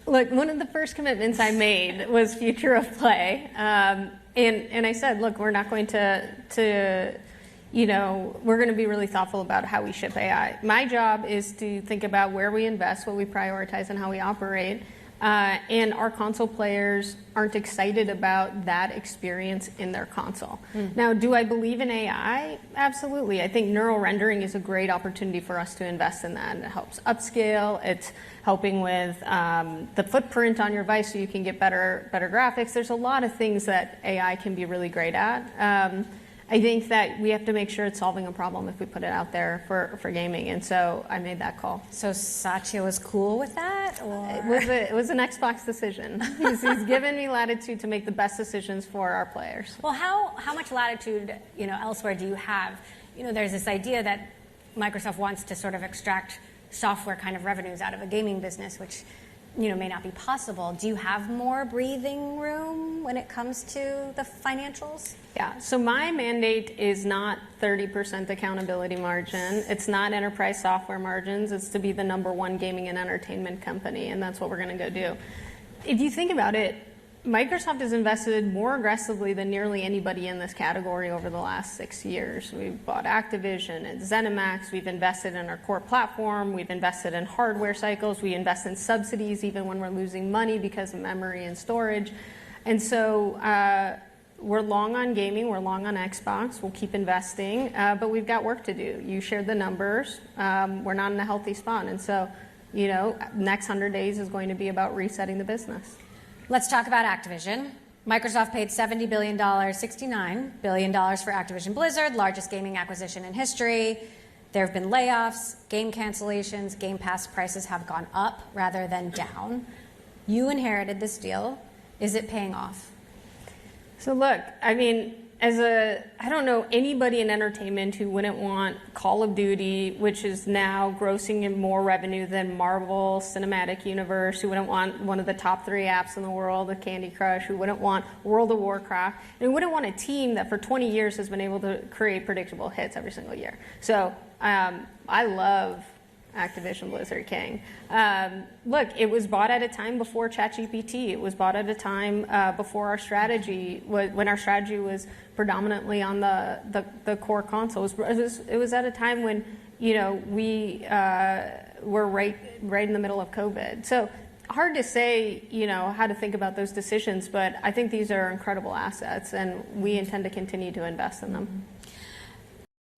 look, one of the first commitments I made was future of play. And I said, look, we're not going to we're going to be really thoughtful about how we ship AI. My job is to think about where we invest, what we prioritize, and how we operate. And our console players aren't excited about that experience in their console. Now, do I believe in AI? Absolutely. I think neural rendering is a great opportunity for us to invest in that. And it helps upscale. It's helping with the footprint on your device so you can get better graphics. There's a lot of things that AI can be really great at. I think that we have to make sure it's solving a problem if we put it out there for gaming, and so I made that call. So Satya was cool with that, or it was an Xbox decision. He's given me latitude to make the best decisions for our players. Well, how much latitude, elsewhere do you have? There's this idea that Microsoft wants to sort of extract software kind of revenues out of a gaming business, which may not be possible. Do you have more breathing room when it comes to the financials? Yeah, so my mandate is not 30% accountability margin. It's not enterprise software margins. It's to be the #1 gaming and entertainment company, and that's what we're going to go do. If you think about it, Microsoft has invested more aggressively than nearly anybody in this category over the last 6 years. We've bought Activision and ZeniMax. We've invested in our core platform. We've invested in hardware cycles. We invest in subsidies even when we're losing money because of memory and storage. And so we're long on gaming. We're long on Xbox. We'll keep investing. But we've got work to do. You shared the numbers. We're not in a healthy spot. And so, next 100 days is going to be about resetting the business. Let's talk about Activision. Microsoft paid $70 billion, $69 billion for Activision Blizzard, largest gaming acquisition in history. There have been layoffs, game cancellations, Game Pass prices have gone up rather than down. You inherited this deal. Is it paying off? So look, I don't know anybody in entertainment who wouldn't want Call of Duty, which is now grossing in more revenue than Marvel Cinematic Universe, who wouldn't want one of the top 3 apps in the world, the Candy Crush, who wouldn't want World of Warcraft, and who wouldn't want a team that for 20 years has been able to create predictable hits every single year. So I love Activision Blizzard King. Look, it was bought at a time before ChatGPT. It was bought at a time before our strategy, when our strategy was predominantly on the core console. It was at a time when we were right in the middle of COVID. So hard to say how to think about those decisions, but I think these are incredible assets, and we intend to continue to invest in them.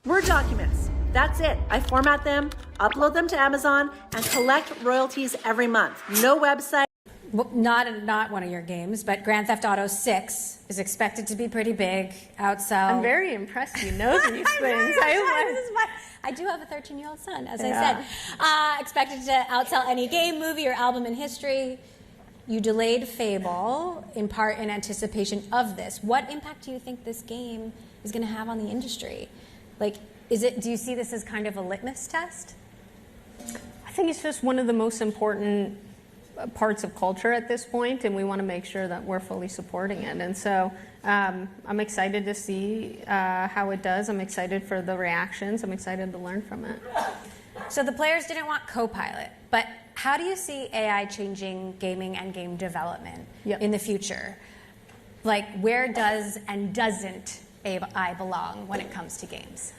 Word documents. That's it. I format them, upload them to Amazon, and collect royalties every month. No website. Well, not one of your games, but Grand Theft Auto 6 is expected to be pretty big, outsell. I'm very impressed you know these things. I do have a 13-year-old son, as I said. Expected to outsell any game, movie, or album in history. You delayed Fable, in part in anticipation of this. What impact do you think this game is going to have on the industry? Do you see this as kind of a litmus test? I think it's just one of the most important parts of culture at this point, and we want to make sure that we're fully supporting it. And so I'm excited to see how it does. I'm excited for the reactions. I'm excited to learn from it. So the players didn't want Copilot, but how do you see AI changing gaming and game development in the future? Where does and doesn't AI belong when it comes to games?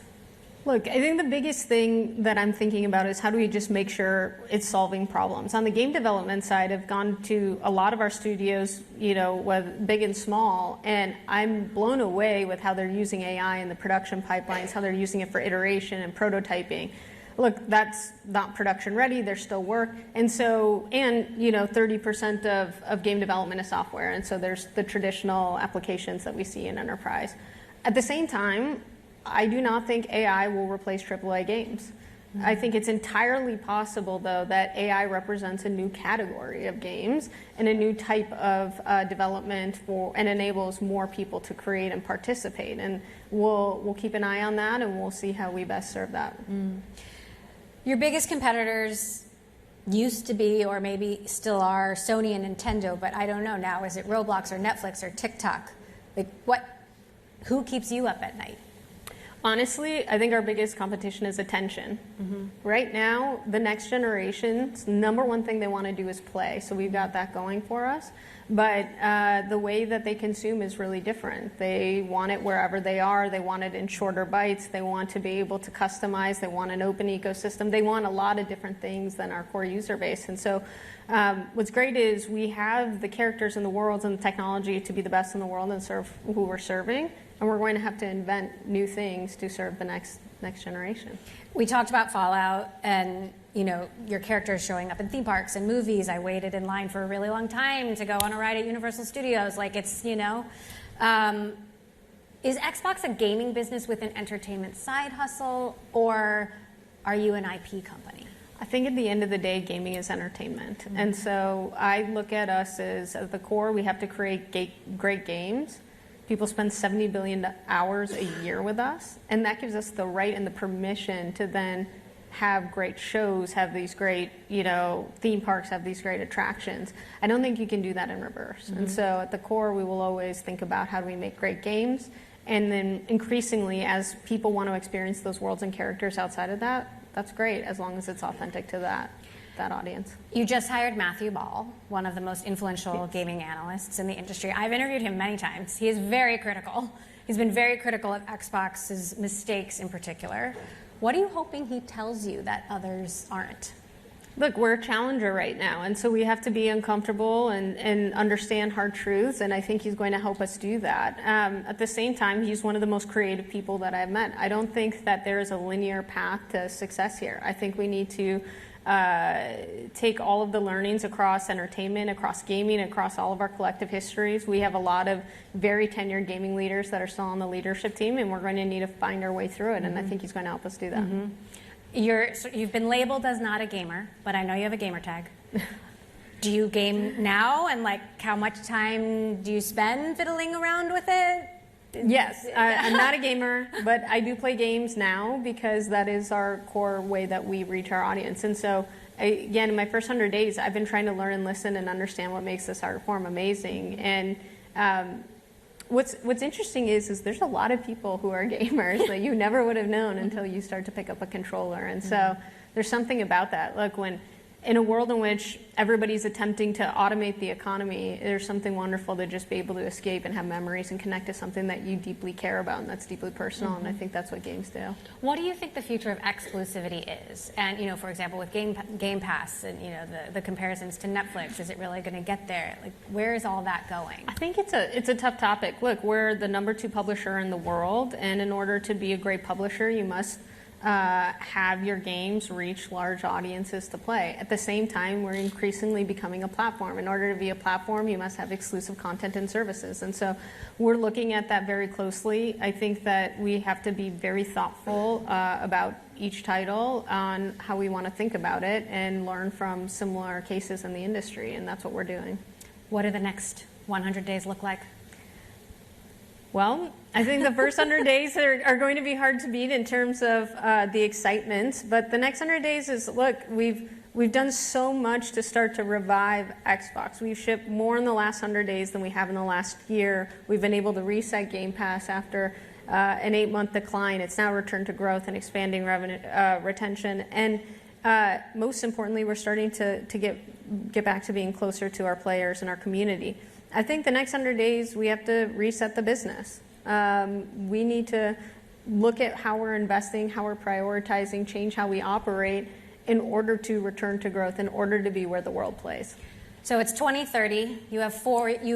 Look, I think the biggest thing that I'm thinking about is how do we just make sure it's solving problems. On the game development side, I've gone to a lot of our studios, with big and small, and I'm blown away with how they're using AI in the production pipelines, how they're using it for iteration and prototyping. Look, that's not production ready, there's still work. And so, 30% of game development is software, and so there's the traditional applications that we see in enterprise. At the same time, I do not think AI will replace AAA games. I think it's entirely possible, though, that AI represents a new category of games and a new type of development and enables more people to create and participate. And we'll keep an eye on that, and we'll see how we best serve that. Your biggest competitors used to be, or maybe still are, Sony and Nintendo, but I don't know now. Is it Roblox or Netflix or TikTok? Who keeps you up at night? Honestly, I think our biggest competition is attention. Right now, the next generation's #1 thing they want to do is play. So we've got that going for us. But the way that they consume is really different. They want it wherever they are. They want it in shorter bites. They want to be able to customize. They want an open ecosystem. They want a lot of different things than our core user base. And so what's great is we have the characters in the world and the technology to be the best in the world and serve who we're serving. And we're going to have to invent new things to serve the next generation. We talked about Fallout and your characters showing up in theme parks and movies. I waited in line for a really long time to go on a ride at Universal Studios. Is Xbox a gaming business with an entertainment side hustle, or are you an IP company? I think at the end of the day, gaming is entertainment. And so I look at us as, at the core, we have to create great games. People spend 70 billion hours a year with us, and that gives us the right and the permission to then have great shows, have these great, theme parks, have these great attractions. I don't think you can do that in reverse. And so at the core, we will always think about how do we make great games, and then increasingly, as people want to experience those worlds and characters outside of that, that's great, as long as it's authentic to that audience. You just hired Matthew Ball, one of the most influential gaming analysts in the industry. I've interviewed him many times. He is very critical. He's been very critical of Xbox's mistakes in particular. What are you hoping he tells you that others aren't? Look, we're a challenger right now, and so we have to be uncomfortable and understand hard truths, and I think he's going to help us do that. At the same time, he's one of the most creative people that I've met. I don't think that there is a linear path to success here. I think we need to take all of the learnings across entertainment, across gaming, across all of our collective histories. We have a lot of very tenured gaming leaders that are still on the leadership team, and we're going to need to find our way through it, and I think he's going to help us do that. You've been labeled as not a gamer, but I know you have a gamer tag. Do you game now, and how much time do you spend fiddling around with it? Yes, I'm not a gamer, but I do play games now because that is our core way that we reach our audience. And so, again, in my first 100 days, I've been trying to learn and listen and understand what makes this art form amazing. And what's interesting is there's a lot of people who are gamers that you never would have known until you start to pick up a controller. And so there's something about that. Look, when in a world in which everybody's attempting to automate the economy, there's something wonderful to just be able to escape and have memories and connect to something that you deeply care about and that's deeply personal, and I think that's what games do. What do you think the future of exclusivity is? And, for example, with Game Pass and, the comparisons to Netflix, is it really going to get there? Where is all that going? I think it's a tough topic. Look, we're the #2 publisher in the world, and in order to be a great publisher, you must have your games reach large audiences to play. At the same time, we're increasingly becoming a platform. In order to be a platform, you must have exclusive content and services. And so we're looking at that very closely. I think that we have to be very thoughtful about each title on how we want to think about it and learn from similar cases in the industry, and that's what we're doing. What do the next 100 days look like? Well, I think the first 100 days are going to be hard to beat in terms of the excitement, but the next 100 days is, look, we've done so much to start to revive Xbox. We've shipped more in the last 100 days than we have in the last year. We've been able to reset Game Pass after an 8-month decline. It's now returned to growth and expanding revenue retention, and most importantly, we're starting to get back to being closer to our players and our community. I think the next 100 days, we have to reset the business. We need to look at how we're investing, how we're prioritizing, change how we operate in order to return to growth, in order to be where the world plays. So it's 2030. You've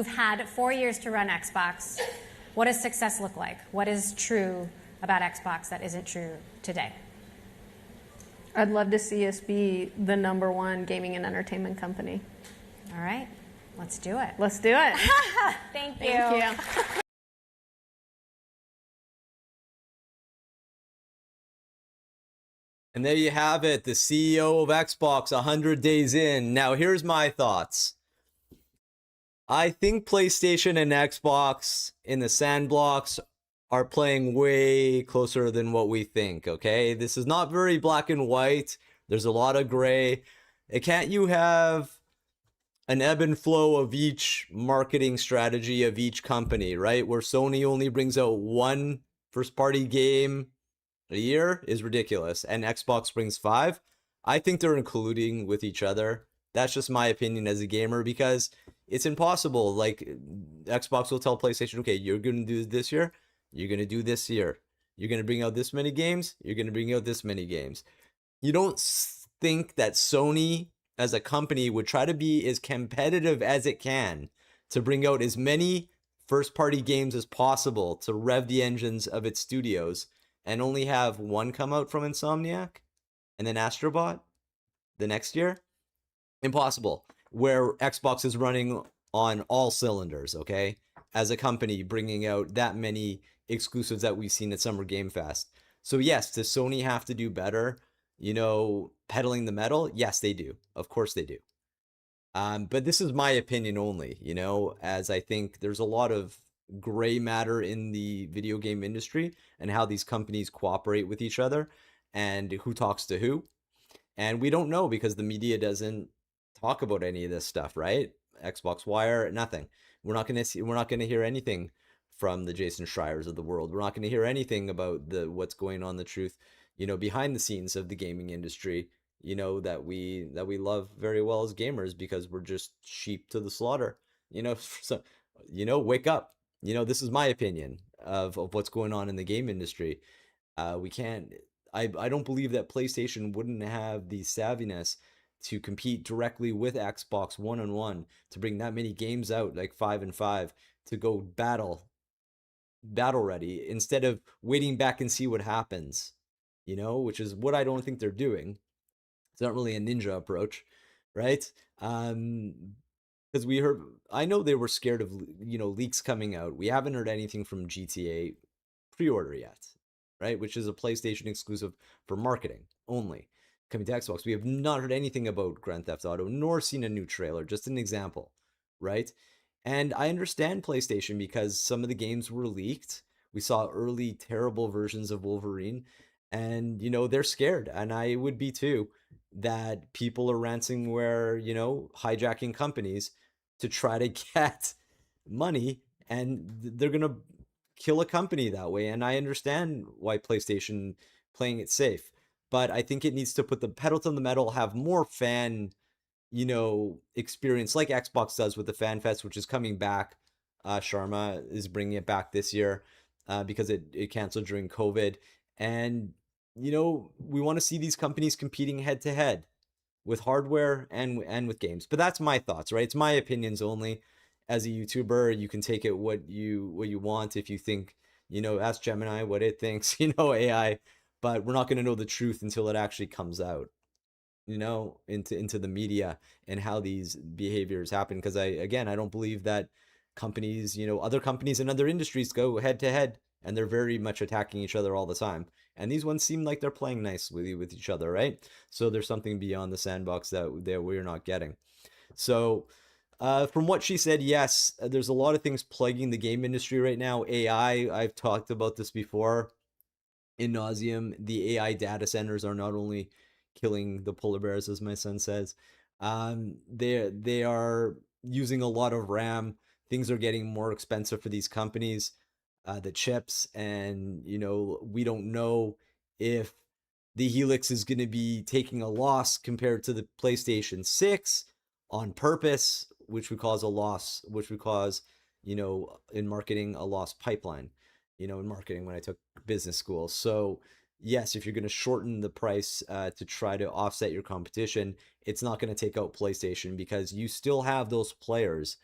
had 4 years to run Xbox. What does success look like? What is true about Xbox that isn't true today? I'd love to see us be the #1 gaming and entertainment company. All right. Let's do it. Let's do it. Thank you. Thank you. And there you have it, the CEO of Xbox 100 days in. Now, here's my thoughts. I think PlayStation and Xbox in the sandbox are playing way closer than what we think, okay? This is not very black and white. There's a lot of gray. Can't you have an ebb and flow of each marketing strategy of each company, right? Where Sony only brings out one first-party game a year is ridiculous, and Xbox brings 5. I think they're colluding with each other. That's just my opinion as a gamer, because it's impossible. Xbox will tell PlayStation, okay, you're going to do this year, you're going to do this year. You're going to bring out this many games, you're going to bring out this many games. You don't think that Sony as a company would try to be as competitive as it can to bring out as many first-party games as possible to rev the engines of its studios, and only have one come out from Insomniac and then Astrobot the next year? Impossible. Where Xbox is running on all cylinders, okay? as a company bringing out that many exclusives that we've seen at Summer Game Fest. So yes, does Sony have to do better, peddling the metal? Yes, they do. Of course they do. But this is my opinion only, as I think there's a lot of gray matter in the video game industry and how these companies cooperate with each other and who talks to who. And we don't know because the media doesn't talk about any of this stuff, right? Xbox Wire, nothing. We're not gonna hear anything from the Jason Schreiers of the world. We're not gonna hear anything about what's going on, the truth, behind the scenes of the gaming industry, that we love very well as gamers because we're just sheep to the slaughter. So, wake up. This is my opinion of what's going on in the game industry. We can't. I don't believe that PlayStation wouldn't have the savviness to compete directly with Xbox one-on-one to bring that many games out, like 5 and 5, to go battle ready instead of waiting back and see what happens, which is what I don't think they're doing. It's not really a ninja approach, right? Because I know they were scared of leaks coming out. We haven't heard anything from GTA pre-order yet, right? Which is a PlayStation exclusive for marketing only, coming to Xbox. We have not heard anything about Grand Theft Auto, nor seen a new trailer. Just an example, right? And I understand PlayStation because some of the games were leaked. We saw early terrible versions of Wolverine, and they're scared, and I would be too, that people are ransomware, hijacking companies to try to get money, and they're gonna kill a company that way. And I understand why PlayStation playing it safe, but I think it needs to put the pedal to the metal, have more fan, experience like Xbox does with the Fan Fest, which is coming back. Sharma is bringing it back this year because it canceled during COVID. And, we want to see these companies competing head to head with hardware and with games. But that's my thoughts, right? It's my opinions only. As a YouTuber, you can take it what you want. If you think, ask Gemini what it thinks, AI, but we're not going to know the truth until it actually comes out, into the media and how these behaviors happen. Because I don't believe that companies, other companies in other industries go head to head and they're very much attacking each other all the time. And these ones seem like they're playing nicely with each other, right? So there's something beyond the sandbox that we're not getting. So from what she said, yes, there's a lot of things plaguing the game industry right now. AI, I've talked about this before in nauseum. The AI data centers are not only killing the polar bears, as my son says, they are using a lot of RAM. Things are getting more expensive for these companies, the chips, and we don't know if the Helix is going to be taking a loss compared to the PlayStation 6 on purpose, which would cause a loss, which would cause, in marketing, a lost pipeline, in marketing when I took business school. So yes, if you're going to shorten the price to try to offset your competition, it's not going to take out PlayStation because you still have those players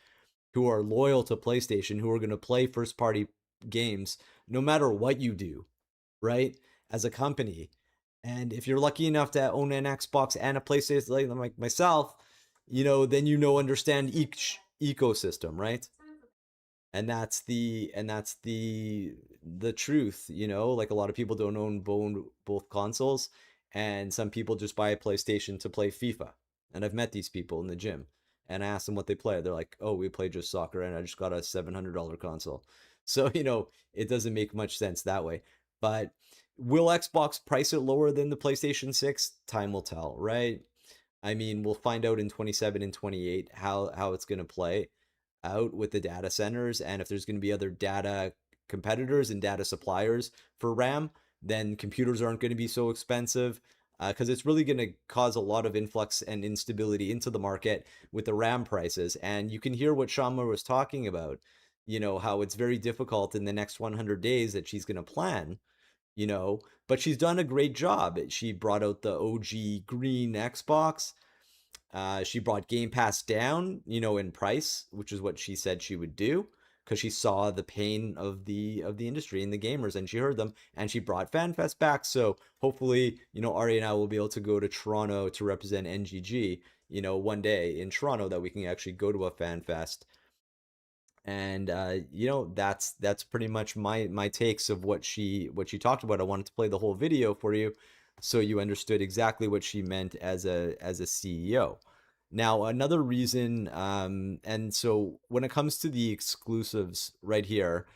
who are loyal to PlayStation, who are going to play first party games no matter what you do, right? As a company. And if you're lucky enough to own an Xbox and a PlayStation like myself, then understand each ecosystem, right? And that's the truth, like a lot of people don't own both consoles, and some people just buy a PlayStation to play FIFA. And I've met these people in the gym, and I ask them what they play. They're like, "Oh, we play just soccer, and I just got a $700 console." So, it doesn't make much sense that way. But will Xbox price it lower than the PlayStation 6? Time will tell, right? I mean, we'll find out in 27 and 28 how it's going to play out with the data centers, and if there's going to be other data competitors and data suppliers for RAM, then computers aren't going to be so expensive, because it's really going to cause a lot of influx and instability into the market with the RAM prices. And you can hear what Shamma was talking about, how it's very difficult in the next 100 days that she's going to plan, but she's done a great job. She brought out the OG green Xbox. She brought Game Pass down, in price, which is what she said she would do, because she saw the pain of the industry and the gamers, and she heard them, and she brought FanFest back. So hopefully, Ari and I will be able to go to Toronto to represent NGG, one day in Toronto, that we can actually go to a FanFest And you know, that's pretty much my takes of what she talked about. I wanted to play the whole video for you so you understood exactly what she meant as a CEO. Now, another reason, and so when it comes to the exclusives right here,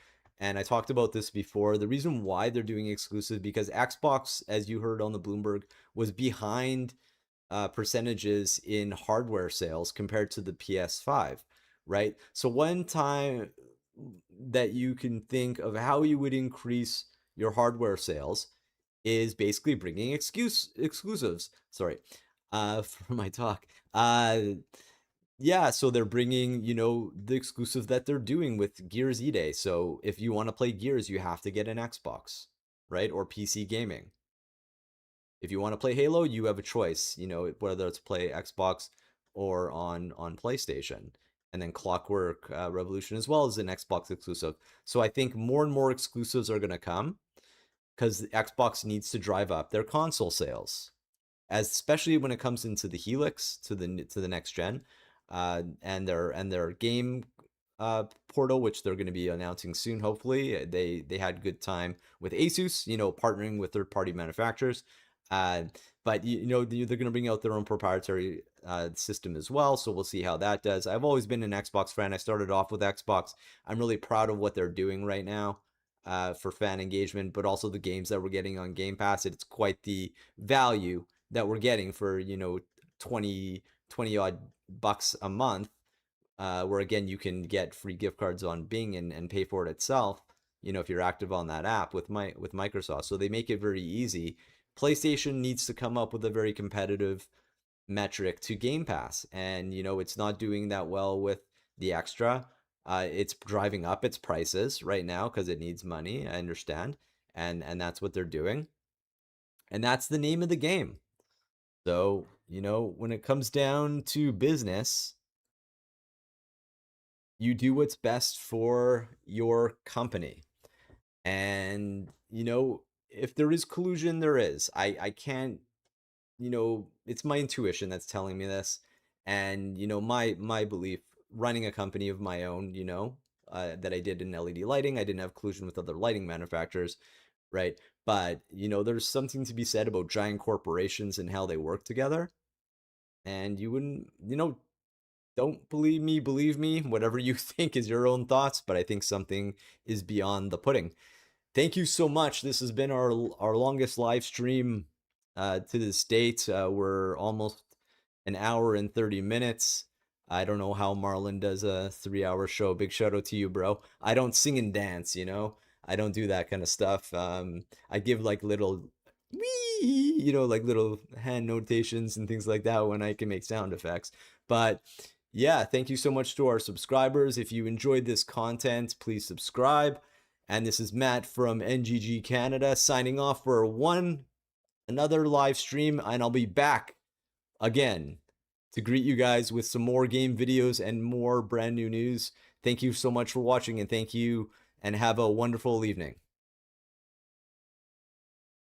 and I talked about this before, the reason why they're doing exclusive, because Xbox, as you heard on the Bloomberg, was behind percentages in hardware sales compared to the PS5, right? So one time that you can think of how you would increase your hardware sales is basically bringing exclusives. Sorry, for my talk. Yeah, so they're bringing, you know, the exclusive that they're doing with Gears E-Day. So if you want to play Gears, you have to get an Xbox, right? Or PC gaming. If you want to play Halo, you have a choice, you know, whether it's play Xbox or on PlayStation. And then Clockwork Revolution as well is an Xbox exclusive. So I think more and more exclusives are going to come because Xbox needs to drive up their console sales, as especially when it comes into the Helix to the next gen, and their game portal, which they're going to be announcing soon. Hopefully, they had good time with Asus, you know, partnering with third party manufacturers. But you know, they're going to bring out their own proprietary system as well. So we'll see how that does. I've always been an Xbox fan. I started off with Xbox. I'm really proud of what they're doing right now for fan engagement, but also the games that we're getting on Game Pass. It's quite the value that we're getting for, you know, 20 odd bucks a month, where again you can get free gift cards on Bing and pay for it itself, you know, if you're active on that app with Microsoft. So they make it very easy. PlayStation needs to come up with a very competitive metric to Game Pass, and you know, it's not doing that well with the extra. It's driving up its prices right now because it needs money, I understand, and that's what they're doing, and that's the name of the game. So, you know, when it comes down to business, you do what's best for your company. And, you know, if there is collusion, there is. I can't, you know, it's my intuition that's telling me this. And, you know, my belief, running a company of my own, you know, that I did in LED lighting, I didn't have collusion with other lighting manufacturers, right? But, you know, there's something to be said about giant corporations and how they work together. And you wouldn't, you know, don't believe me, whatever you think is your own thoughts, but I think something is beyond the pudding. Thank you so much. This has been our longest live stream to this date. We're almost an hour and 30 minutes. I don't know how Marlon does a 3-hour show. Big shout out to you, bro. I don't sing and dance, you know? I don't do that kind of stuff. I give like little wee, you know, like little hand notations and things like that when I can make sound effects. But yeah, thank you so much to our subscribers. If you enjoyed this content, please subscribe. And this is Matt from NGG Canada signing off for another live stream, and I'll be back again to greet you guys with some more game videos and more brand new news. Thank you so much for watching, and thank you, and have a wonderful evening.